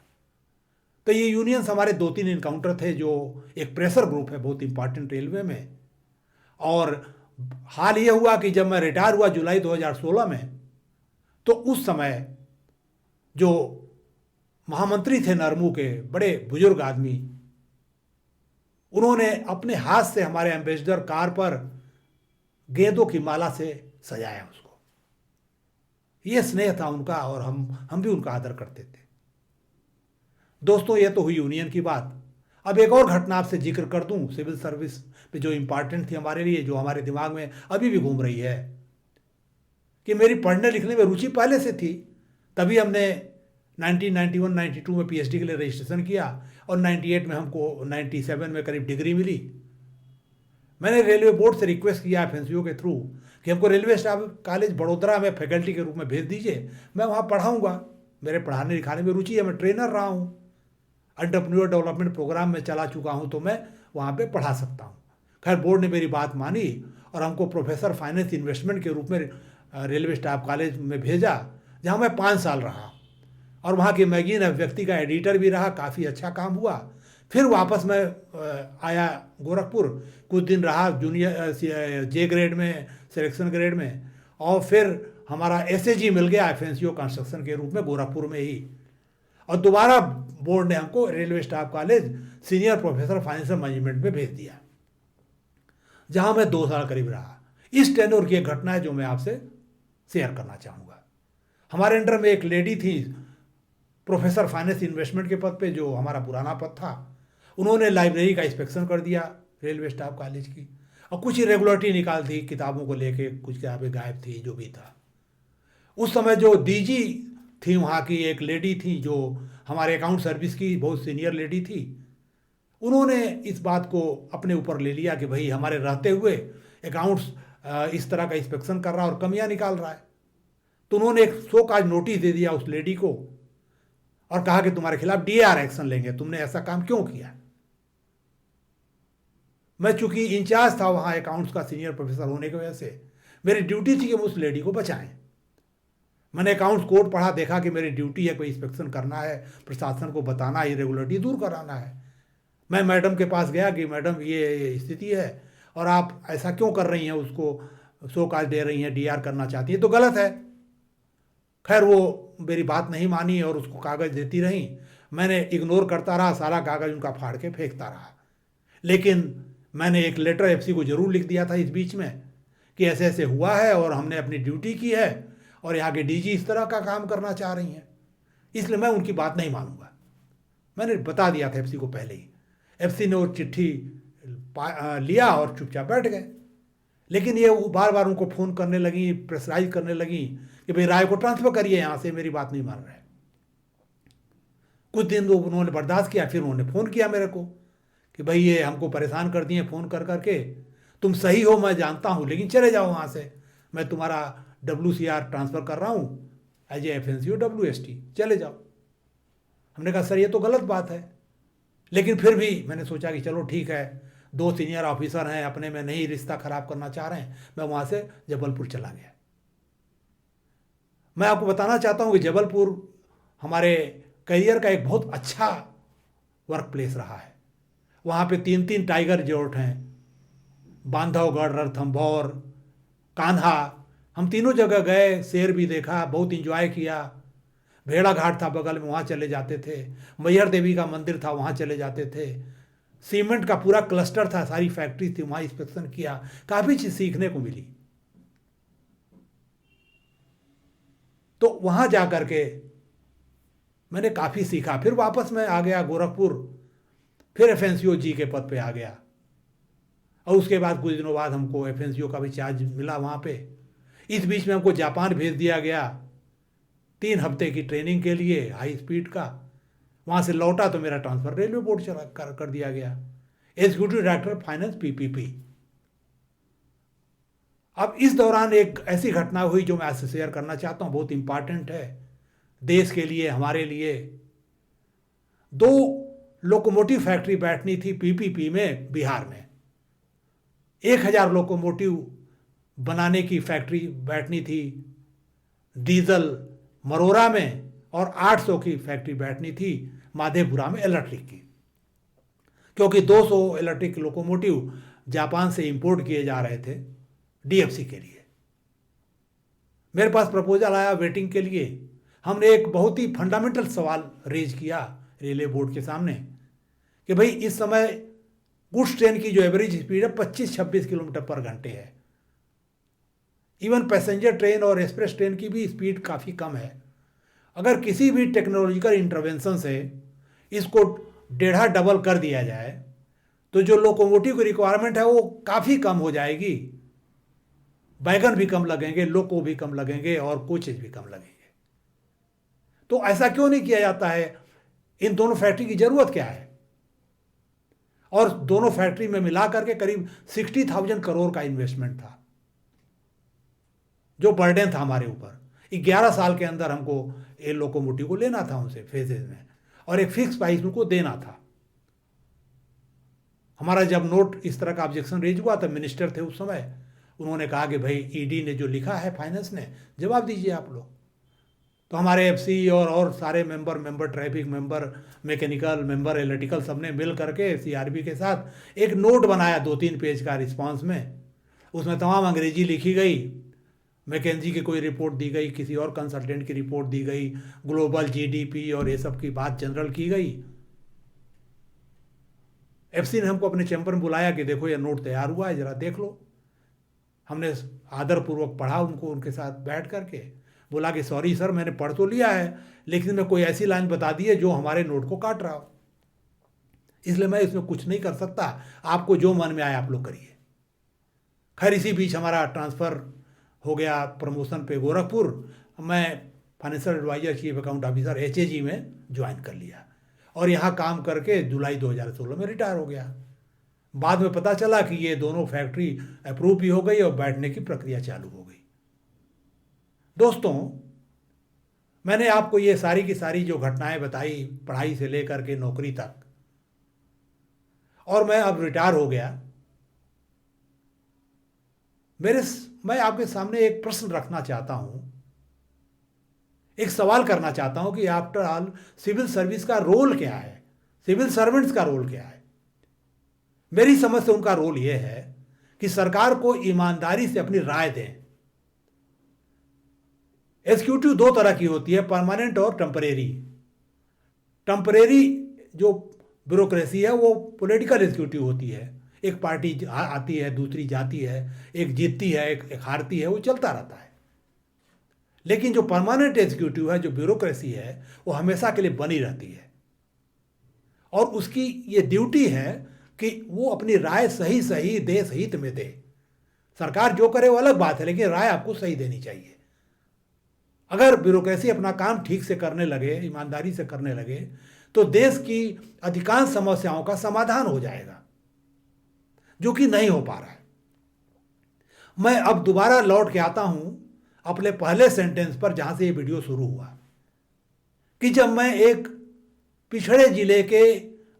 तो ये यूनियंस हमारे 2-3 इनकाउंटर थे, जो एक प्रेशर ग्रुप है बहुत इंपॉर्टेंट रेलवे में। और हाल ये हुआ कि जब मैं रिटायर हुआ जुलाई 2016 में, तो उस समय जो महामंत्री थे नरमू के, बड़े बुजुर्ग आदमी, उन्होंने अपने हाथ से हमारे एम्बेसडर कार पर गेंदों की माला से सजाया उसको। ये स्नेह था उनका, और हम भी उनका आदर करते थे। दोस्तों ये तो हुई यूनियन की बात। अब एक और घटना आपसे जिक्र कर दूं सिविल सर्विस पे, जो इम्पॉर्टेंट थी हमारे लिए, जो हमारे दिमाग में अभी भी घूम रही है, कि मेरी पढ़ने लिखने में रुचि पहले से थी। तभी हमने 1991-92 में पीएचडी के लिए रजिस्ट्रेशन किया, और 98 में हमको 97 में करीब डिग्री मिली। मैंने रेलवे बोर्ड से रिक्वेस्ट किया एफएनसीओ के थ्रू कि हमको रेलवे स्टाफ कॉलेज बड़ोदरा में फैकल्टी के रूप में भेज दीजिए, मैं वहाँ पढ़ाऊँगा, मेरे पढ़ाने लिखाने में रुचि है, मैं ट्रेनर रहा हूँ, एंटरप्रेन्योर डेवलपमेंट प्रोग्राम में चला चुका हूँ, तो मैं वहाँ पे पढ़ा सकता हूँ। खैर बोर्ड ने मेरी बात मानी और हमको प्रोफेसर फाइनेंस इन्वेस्टमेंट के रूप में रेलवे स्टाफ कॉलेज में भेजा, जहाँ मैं 5 साल रहा, और वहाँ की मैगजीन व्यक्ति का एडिटर भी रहा, काफ़ी अच्छा काम हुआ। फिर वापस मैं आया गोरखपुर, कुछ दिन रहा जूनियर जे ग्रेड में, सिलेक्शन ग्रेड में, और फिर हमारा एसएजी मिल गया एफएनसीओ कंस्ट्रक्शन के रूप में गोरखपुर में ही। और दोबारा बोर्ड ने हमको railway staff college senior professor financial management में भेज दिया, जहाँ मैं 2 साल करीब रहा। इस टेन्योर की एक घटना है जो मैं आपसे शेयर करना चाहूँगा। हमारे अंडर में एक लेडी थी प्रोफेसर फाइनेंस इन्वेस्टमेंट के पद पे, जो हमारा पुराना पद था। उन्होंने लाइब्रेरी का इंस्पेक्शन कर दिया रेलवे स्टाफ कॉलेज की, और कुछ इरेगुलरिटी निकाल दी किताबों को लेके, कुछ किताबें गायब थी, जो भी था। उस समय जो डीजी थी वहाँ की एक लेडी थी, जो हमारे अकाउंट सर्विस की बहुत सीनियर लेडी थी, उन्होंने इस बात को अपने ऊपर ले लिया कि भाई हमारे रहते हुए अकाउंट्स इस तरह का इंस्पेक्शन कर रहा है और कमियां निकाल रहा है। तो उन्होंने एक शो काज नोटिस दे दिया उस लेडी को, और कहा कि तुम्हारे खिलाफ डीआर एक्शन लेंगे, तुमने ऐसा काम क्यों किया। मैं चूंकि इंचार्ज था वहाँ अकाउंट्स का, सीनियर प्रोफेसर होने की वजह से मेरी ड्यूटी थी कि उस लेडी को बचाएं। मैंने अकाउंट्स कोड पढ़ा, देखा कि मेरी ड्यूटी है कोई इंस्पेक्शन करना है, प्रशासन को बताना, इरेगुलरिटी दूर कराना है। मैं मैडम के पास गया कि मैडम ये स्थिति है और आप ऐसा क्यों कर रही हैं, उसको शो काज दे रही हैं, डीआर करना चाहती हैं, तो गलत है। खैर वो मेरी बात नहीं मानी और उसको कागज़ देती रही। मैंने इग्नोर करता रहा, सारा कागज़ उनका फाड़ के फेंकता रहा। लेकिन मैंने एक लेटर एफसी को ज़रूर लिख दिया था इस बीच में कि ऐसे ऐसे हुआ है और हमने अपनी ड्यूटी की है और यहाँ के डीजी इस तरह का काम करना चाह रही हैं, इसलिए मैं उनकी बात नहीं मानूंगा। मैंने बता दिया था एफसी को पहले ही। एफसी ने वो चिट्ठी लिया और चुपचाप बैठ गए। लेकिन ये बार बार उनको फ़ोन करने लगी, प्रेशराइज करने लगी कि भाई राय को ट्रांसफ़र करिए यहाँ से, मेरी बात नहीं मान रहे। कुछ दिन उन्होंने बर्दाश्त किया, फिर उन्होंने फ़ोन किया मेरे को कि भाई ये हमको परेशान कर दिए फ़ोन कर करके, तुम सही हो मैं जानता हूँ, लेकिन चले जाओ वहाँ से, मैं तुम्हारा WCR ट्रांसफ़र कर रहा हूँ एज ए FNCO WST, चले जाओ। हमने कहा सर ये तो गलत बात है, लेकिन फिर भी मैंने सोचा कि चलो ठीक है, 2 सीनियर ऑफिसर हैं, अपने में नहीं रिश्ता ख़राब करना चाह रहे हैं। मैं वहाँ से जबलपुर चला गया। मैं आपको बताना चाहता हूँ कि जबलपुर हमारे करियर का एक बहुत अच्छा वर्क प्लेस रहा है। वहाँ पे 3 टाइगर रिजॉर्ट हैं, बांधवगढ़, रणथंभौर, कान्हा। हम तीनों जगह गए, शेर भी देखा, बहुत इंजॉय किया। भेड़ा घाट था बगल में, वहाँ चले जाते थे। मैहर देवी का मंदिर था, वहाँ चले जाते थे। सीमेंट का पूरा क्लस्टर था, सारी फैक्ट्री थी, वहाँ इंस्पेक्शन किया, काफ़ी चीज़ सीखने को मिली। तो वहाँ जा कर के मैंने काफ़ी सीखा। फिर वापस मैं आ गया गोरखपुर, फिर FNCO जी के पद पे आ गया। और उसके बाद कुछ दिनों बाद हमको FNCO का भी चार्ज मिला वहाँ पे। इस बीच में हमको जापान भेज दिया गया 3 हफ्ते की ट्रेनिंग के लिए, हाई स्पीड का। वहाँ से लौटा तो मेरा ट्रांसफ़र रेलवे बोर्ड चला कर दिया गया। Executive director finance PPP. अब इस दौरान एक ऐसी घटना हुई जो मैं आपसे शेयर करना चाहता हूँ, बहुत इंपॉर्टेंट है देश के लिए, हमारे लिए। 2 लोकोमोटिव फैक्ट्री बैठनी थी पीपीपी में बिहार में। 1000 लोकोमोटिव बनाने की फैक्ट्री बैठनी थी डीजल मरोरा में, और 800 की फैक्ट्री बैठनी थी माधेपुरा में इलेक्ट्रिक की, क्योंकि 200 इलेक्ट्रिक लोकोमोटिव जापान से इंपोर्ट किए जा रहे थे डीएफसी के लिए। मेरे पास प्रपोजल आया वेटिंग के लिए। हमने एक बहुत ही फंडामेंटल सवाल रेज किया रेलवे बोर्ड के सामने कि भाई इस समय गुड्स ट्रेन की जो एवरेज स्पीड है 25-26 किलोमीटर पर घंटे है। इवन पैसेंजर ट्रेन और एक्सप्रेस ट्रेन की भी स्पीड काफ़ी कम है। अगर किसी भी टेक्नोलॉजिकल इंटरवेंशन से इसको 1.5 डबल कर दिया जाए तो जो लोकोमोटिव की रिक्वायरमेंट है वो काफ़ी कम हो जाएगी। वैगन भी कम लगेंगे, लोको भी कम लगेंगे और कोचेज भी कम लगेंगे। तो ऐसा क्यों नहीं किया जाता है? इन दोनों फैक्ट्री की ज़रूरत क्या है? और दोनों फैक्ट्री में मिला करके करीब 60,000 करोड़ का इन्वेस्टमेंट था, जो बर्डन था हमारे ऊपर। 11 साल के अंदर हमको ये लोकोमोटिव को लेना था उनसे फेजेज में, और एक फिक्स प्राइस उनको देना था। हमारा जब नोट इस तरह का ऑब्जेक्शन रेज हुआ था, मिनिस्टर थे उस समय, उन्होंने कहा कि भाई ईडी ने जो लिखा है फाइनेंस ने, जवाब दीजिए आप लोग। तो हमारे एफसी और सारे member traffic member, mechanical member, electrical, सबने मिल करके सीआरबी के साथ एक नोट बनाया 2-3 पेज का रिस्पांस में। उसमें तमाम अंग्रेजी लिखी गई, मैकेंजी की कोई रिपोर्ट दी गई, किसी और कंसल्टेंट की रिपोर्ट दी गई, ग्लोबल जीडीपी और ये सब की बात जनरल की गई। एफसी ने हमको अपने चैम्बर में बुलाया कि देखो ये नोट तैयार हुआ है, ज़रा देख लो। हमने आदरपूर्वक पढ़ा उनको, उनके साथ बैठ करके बोला कि सॉरी सर, मैंने पढ़ तो लिया है, लेकिन मैं कोई ऐसी लाइन बता दी है जो हमारे नोट को काट रहा हो, इसलिए मैं इसमें कुछ नहीं कर सकता। आपको जो मन में आए आप लोग करिए। खैर इसी बीच हमारा ट्रांसफ़र हो गया प्रमोशन पे गोरखपुर। मैं financial advisor chief account officer HAG में ज्वाइन कर लिया, और यहाँ काम करके जुलाई 2016 में रिटायर हो गया। बाद में पता चला कि ये दोनों फैक्ट्री अप्रूव भी हो गई और बैठने की प्रक्रिया चालू हो गई। दोस्तों, मैंने आपको ये सारी की सारी जो घटनाएं बताई, पढ़ाई से लेकर के नौकरी तक, और मैं अब रिटायर हो गया। मैं आपके सामने एक प्रश्न रखना चाहता हूं, एक सवाल करना चाहता हूं कि आफ्टर ऑल सिविल सर्विस का रोल क्या है, सिविल सर्वेंट्स का रोल क्या है। मेरी समझ से उनका रोल यह है कि सरकार को ईमानदारी से अपनी राय दें। एग्जीक्यूटिव 2 तरह की होती है, परमानेंट और टेम्परेरी। टेम्परेरी जो ब्यूरोक्रेसी है वो पॉलिटिकल एग्जीक्यूटिव होती है। एक पार्टी आती है, दूसरी जाती है, एक जीतती है, एक हारती है, वो चलता रहता है। लेकिन जो परमानेंट एग्जीक्यूटिव है, जो ब्यूरोक्रेसी है, वो हमेशा के लिए बनी रहती है, और उसकी ये ड्यूटी है कि वो अपनी राय सही सही देश हित में दे। सरकार जो करे वो अलग बात है, लेकिन राय आपको सही देनी चाहिए। अगर ब्यूरोक्रेसी अपना काम ठीक से करने लगे, ईमानदारी से करने लगे, तो देश की अधिकांश समस्याओं का समाधान हो जाएगा, जो कि नहीं हो पा रहा है। मैं अब दोबारा लौट के आता हूं अपने पहले सेंटेंस पर, जहां से ये वीडियो शुरू हुआ, कि जब मैं एक पिछड़े जिले के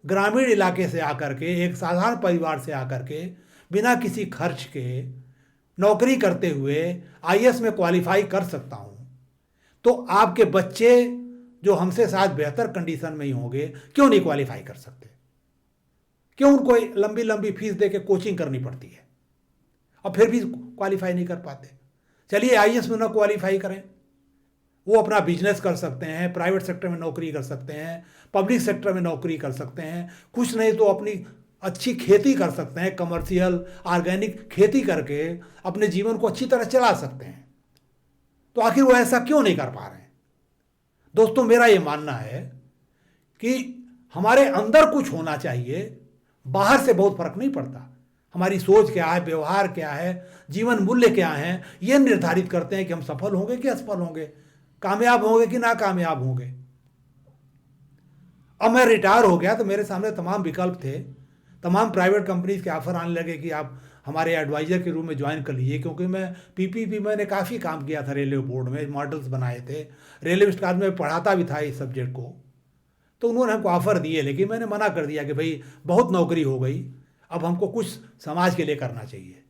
ग्रामीण इलाके से आकर के, एक साधारण परिवार से आकर के, बिना किसी खर्च के नौकरी करते हुए IAS में क्वालिफाई कर सकता हूं, तो आपके बच्चे जो हमसे शायद बेहतर कंडीशन में ही होंगे, क्यों नहीं क्वालिफाई कर सकते? क्यों उनको लंबी लंबी फीस दे के कोचिंग करनी पड़ती है और फिर भी क्वालिफाई नहीं कर पाते? चलिए IAS में ना क्वालिफाई करें, वो अपना बिजनेस कर सकते हैं, प्राइवेट सेक्टर में नौकरी कर सकते हैं, पब्लिक सेक्टर में नौकरी कर सकते हैं, कुछ नहीं तो अपनी अच्छी खेती कर सकते हैं, कमर्शियल ऑर्गेनिक खेती करके अपने जीवन को अच्छी तरह चला सकते हैं। तो आखिर वो ऐसा क्यों नहीं कर पा रहे हैं? दोस्तों, मेरा ये मानना है कि हमारे अंदर कुछ होना चाहिए, बाहर से बहुत फर्क नहीं पड़ता। हमारी सोच क्या है, व्यवहार क्या है, जीवन मूल्य क्या है, ये निर्धारित करते हैं कि हम सफल होंगे कि असफल होंगे, कामयाब होंगे कि नाकामयाब होंगे। अब मैं रिटायर हो गया तो मेरे सामने तमाम विकल्प थे, तमाम प्राइवेट कंपनीज के ऑफर आने लगे कि आप हमारे एडवाइज़र के रूप में ज्वाइन कर लीजिए, क्योंकि मैं पीपीपी मैंने काफ़ी काम किया था, रेलवे बोर्ड में मॉडल्स बनाए थे, रेलवे स्टार में पढ़ाता भी था इस सब्जेक्ट को। तो उन्होंने हमको ऑफ़र दिए, लेकिन मैंने मना कर दिया कि भाई बहुत नौकरी हो गई, अब हमको कुछ समाज के लिए करना चाहिए,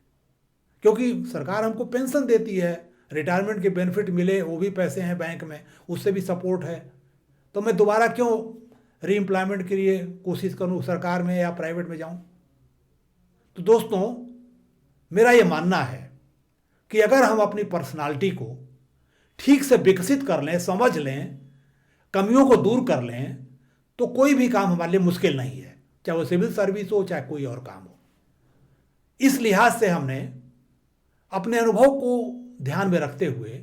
क्योंकि सरकार हमको पेंशन देती है, रिटायरमेंट के बेनिफिट मिले, वो भी पैसे हैं बैंक में, उससे भी सपोर्ट है। तो मैं दोबारा क्यों रीएम्प्लॉयमेंट के लिए कोशिश करूं, सरकार में या प्राइवेट में जाऊं। तो दोस्तों, मेरा ये मानना है कि अगर हम अपनी पर्सनालिटी को ठीक से विकसित कर लें, समझ लें, कमियों को दूर कर लें, तो कोई भी काम हमारे लिए मुश्किल नहीं है, चाहे वो सिविल सर्विस हो, चाहे कोई और काम हो। इस लिहाज से हमने अपने अनुभव को ध्यान में रखते हुए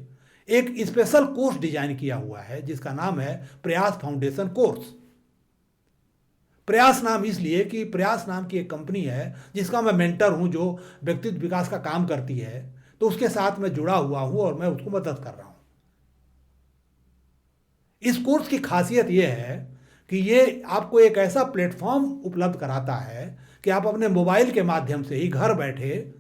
एक स्पेशल कोर्स डिजाइन किया हुआ है, जिसका नाम है प्रयास फाउंडेशन कोर्स। प्रयास नाम इसलिए कि प्रयास नाम की एक कंपनी है जिसका मैं मेंटर हूं, जो व्यक्तित्व विकास का काम करती है, तो उसके साथ मैं जुड़ा हुआ हूं और मैं उसको मदद कर रहा हूं। इस कोर्स की खासियत यह है कि ये आपको एक ऐसा प्लेटफॉर्म उपलब्ध कराता है कि आप अपने मोबाइल के माध्यम से ही घर बैठे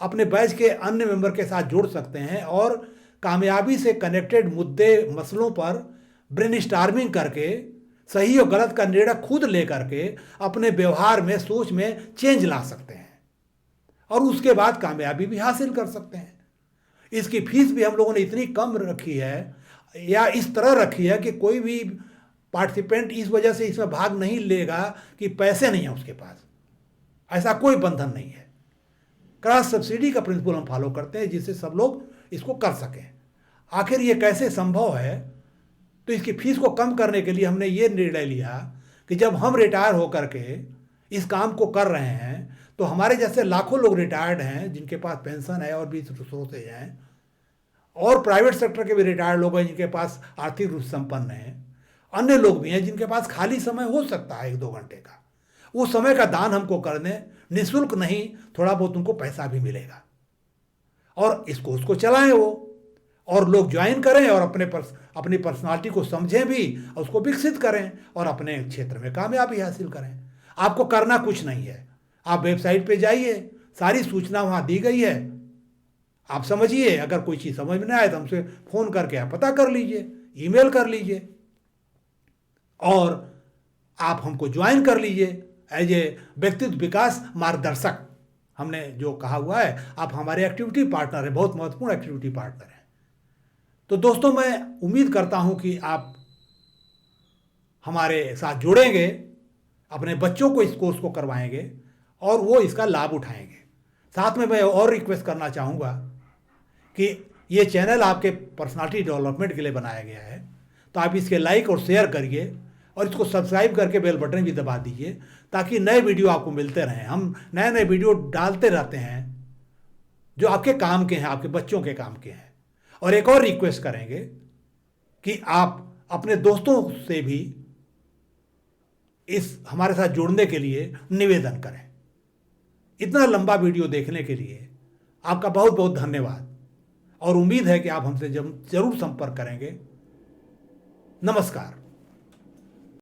अपने बैच के अन्य मेंबर के साथ जुड़ सकते हैं और कामयाबी से कनेक्टेड मुद्दे, मसलों पर ब्रेनस्टॉर्मिंग करके सही और गलत का निर्णय खुद लेकर के अपने व्यवहार में, सोच में चेंज ला सकते हैं और उसके बाद कामयाबी भी हासिल कर सकते हैं। इसकी फीस भी हम लोगों ने इतनी कम रखी है या इस तरह रखी है कि कोई भी पार्टिसिपेंट इस वजह से इसमें भाग नहीं लेगा कि पैसे नहीं है उसके पास, ऐसा कोई बंधन नहीं है। क्रॉस सब्सिडी का प्रिंसिपल हम फॉलो करते हैं, जिससे सब लोग इसको कर सकें। आखिर ये कैसे संभव है? तो इसकी फीस को कम करने के लिए हमने ये निर्णय लिया कि जब हम रिटायर होकर के इस काम को कर रहे हैं, तो हमारे जैसे लाखों लोग रिटायर्ड हैं जिनके पास पेंशन है और भी रिसोर्सेज हैं, और प्राइवेट सेक्टर के भी रिटायर्ड लोग हैं जिनके पास आर्थिक रूप से संपन्न हैं, अन्य लोग भी हैं जिनके पास खाली समय हो सकता है 1-2 घंटे का, वो समय का दान हमको कर दें, निःशुल्क नहीं, थोड़ा बहुत उनको पैसा भी मिलेगा, और इस कोर्स को चलाएं वो, और लोग ज्वाइन करें और अपनी पर्सनालिटी को समझें भी और उसको विकसित करें और अपने क्षेत्र में कामयाबी हासिल करें। आपको करना कुछ नहीं है, आप वेबसाइट पे जाइए, सारी सूचना वहाँ दी गई है, आप समझिए। अगर कोई चीज़ समझ में नहीं आए तो हमसे फ़ोन करके आप पता कर लीजिए, ईमेल कर लीजिए, और आप हमको ज्वाइन कर लीजिए एज ए व्यक्तित्व विकास मार्गदर्शक। हमने जो कहा हुआ है, आप हमारे एक्टिविटी पार्टनर हैं, बहुत महत्वपूर्ण एक्टिविटी पार्टनर हैं। तो दोस्तों, मैं उम्मीद करता हूं कि आप हमारे साथ जुड़ेंगे, अपने बच्चों को इस कोर्स को करवाएंगे और वो इसका लाभ उठाएंगे। साथ में मैं और रिक्वेस्ट करना चाहूँगा कि ये चैनल आपके पर्सनालिटी डेवलपमेंट के लिए बनाया गया है, तो आप इसके लाइक और शेयर करिए और इसको सब्सक्राइब करके बेल बटन भी दबा दीजिए, ताकि नए वीडियो आपको मिलते रहें। हम नए नए वीडियो डालते रहते हैं जो आपके काम के हैं, आपके बच्चों के काम के हैं। और एक और रिक्वेस्ट करेंगे कि आप अपने दोस्तों से भी इस हमारे साथ जुड़ने के लिए निवेदन करें। इतना लंबा वीडियो देखने के लिए आपका बहुत बहुत धन्यवाद, और उम्मीद है कि आप हमसे जरूर संपर्क करेंगे। नमस्कार।